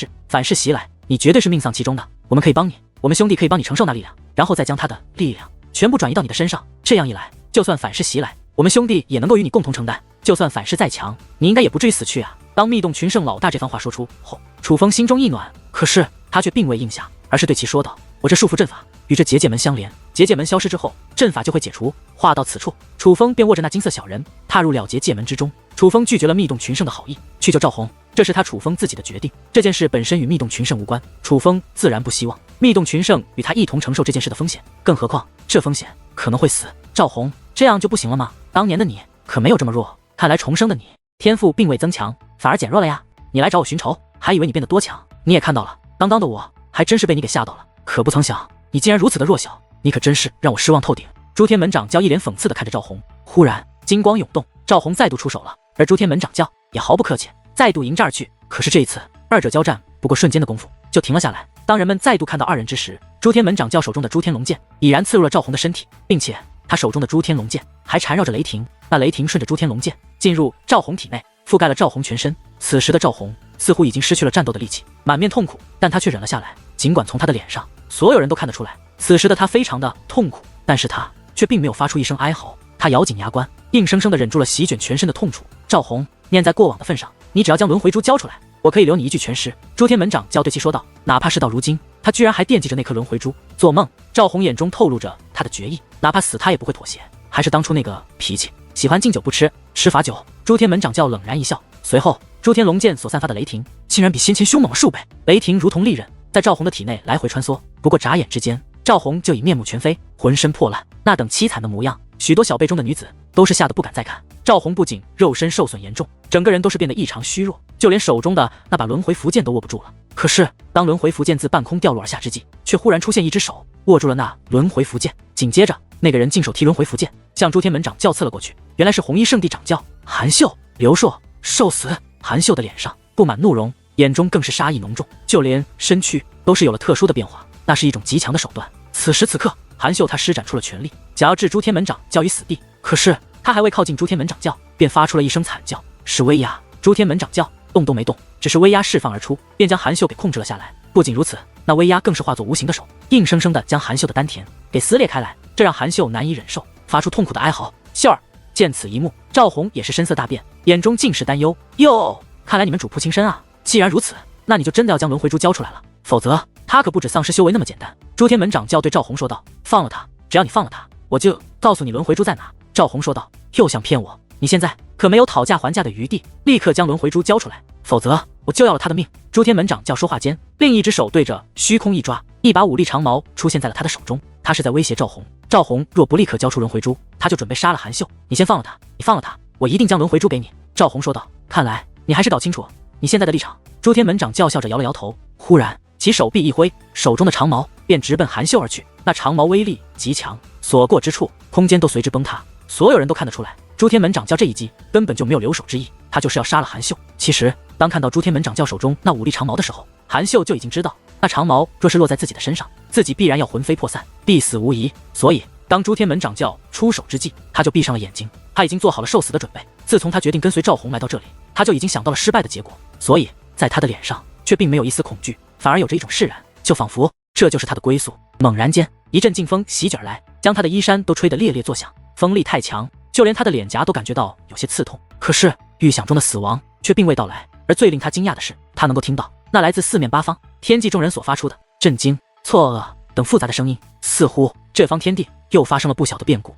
噬袭来，你绝对是命丧其中的。我们可以帮你，我们兄弟可以帮你承受那力量，然后再将他的力量全部转移到你的身上。这样一来，就算反噬袭来，我们兄弟也能够与你共同承担。就算反噬再强，你应该也不至于死去啊！”当密洞群圣老大这番话说出后，楚风心中一暖，可是他却并未应下，而是对其说道：“我这束缚阵法与这结界门相连，结界门消失之后，阵法就会解除。”话到此处，楚风便握着那金色小人踏入了结界门之中。楚风拒绝了密洞群圣的好意，去救赵红，这是他楚风自己的决定。这件事本身与密洞群圣无关，楚风自然不希望密洞群圣与他一同承受这件事的风险，更何况这风险可能会死。赵红，这样就不行了吗？当年的你可没有这么弱，看来重生的你天赋并未增强，反而减弱了呀！你来找我寻仇，还以为你变得多强。你也看到了，刚刚的我还真是被你给吓到了，可不曾想你竟然如此的弱小，你可真是让我失望透顶。诸天门掌教一脸讽刺地看着赵红，忽然金光涌动，赵红再度出手了，而诸天门掌教也毫不客气，再度迎战而去。可是这一次，二者交战不过瞬间的功夫就停了下来。当人们再度看到二人之时，诸天门掌教手中的诸天龙剑已然刺入了赵红的身体，并且他手中的诸天龙剑还缠绕着雷霆，那雷霆顺着诸天龙剑进入赵红体内，覆盖了赵红全身。此时的赵红似乎已经失去了战斗的力气，满面痛苦，但他却忍了下来。尽管从他的脸上，所有人都看得出来，此时的他非常的痛苦，但是他却并没有发出一声哀嚎。他咬紧牙关，硬生生地忍住了席卷全身的痛楚。赵红，念在过往的份上，你只要将轮回珠交出来，我可以留你一具全尸。诸天门掌教对其说道。哪怕事到如今，他居然还惦记着那颗轮回珠。做梦！赵红眼中透露着他的决意，哪怕死他也不会妥协。还是当初那个脾气，喜欢敬酒不吃，吃罚酒。诸天门掌教冷然一笑，随后诸天龙剑所散发的雷霆竟然比先前凶猛了数倍，雷霆如同利刃，在赵红的体内来回穿梭。不过眨眼之间，赵红就已面目全非，浑身破烂，那等凄惨的模样，许多小辈中的女子都是吓得不敢再看。赵红不仅肉身受损严重，整个人都是变得异常虚弱，就连手中的那把轮回符剑都握不住了。可是当轮回符剑自半空掉落而下之际，却忽然出现一只手握住了那轮回符剑，紧接着那个人净手提轮回符剑向诸天门掌教刺了过去。原来是红衣圣地掌教韩秀。刘硕受死！韩秀的脸上布满怒容，眼中更是杀意浓重，就连身躯都是有了特殊的变化，那是一种极强的手段。此时此刻，韩秀他施展出了全力，想要置诸天门掌教于死地。可是他还未靠近诸天门掌教，便发出了一声惨叫，是威压。诸天门掌教动都没动，只是威压释放而出，便将韩秀给控制了下来。不仅如此，那威压更是化作无形的手，硬生生的将韩秀的丹田给撕裂开来，这让韩秀难以忍受，发出痛苦的哀嚎。秀儿！见此一幕，赵红也是神色大变，眼中尽是担忧。哟，看来你们主仆情深啊！既然如此，那你就真的要将轮回珠交出来了，否则他可不止丧失修为那么简单。诸天门掌教对赵红说道：“放了他，只要你放了他，我就告诉你轮回珠在哪。”赵红说道：“又想骗我？你现在可没有讨价还价的余地，立刻将轮回珠交出来，否则我就要了他的命。”诸天门掌教说话间，另一只手对着虚空一抓，一把武力长矛出现在了他的手中，他是在威胁赵红。赵红若不立刻交出轮回珠，他就准备杀了韩秀。你先放了他，你放了他，我一定将轮回珠给你。”赵红说道。看来你还是搞清楚你现在的立场。诸天门掌教笑着摇了摇头，忽然其手臂一挥，手中的长矛便直奔韩秀而去。那长矛威力极强，所过之处，空间都随之崩塌。所有人都看得出来，朱天门掌教这一击根本就没有留手之意，他就是要杀了韩秀。其实，当看到朱天门掌教手中那武力长矛的时候，韩秀就已经知道，那长矛若是落在自己的身上，自己必然要魂飞魄散，必死无疑。所以，当朱天门掌教出手之际，他就闭上了眼睛。他已经做好了受死的准备。自从他决定跟随赵红来到这里，他就已经想到了失败的结果，所以在他的脸上却并没有一丝恐惧，反而有着一种释然，就仿佛这就是他的归宿。猛然间，一阵劲风席卷而来，将他的衣衫都吹得猎猎作响，风力太强，就连他的脸颊都感觉到有些刺痛。可是预想中的死亡却并未到来，而最令他惊讶的是，他能够听到那来自四面八方天际众人所发出的震惊、错愕等复杂的声音，似乎这方天地又发生了不小的变故。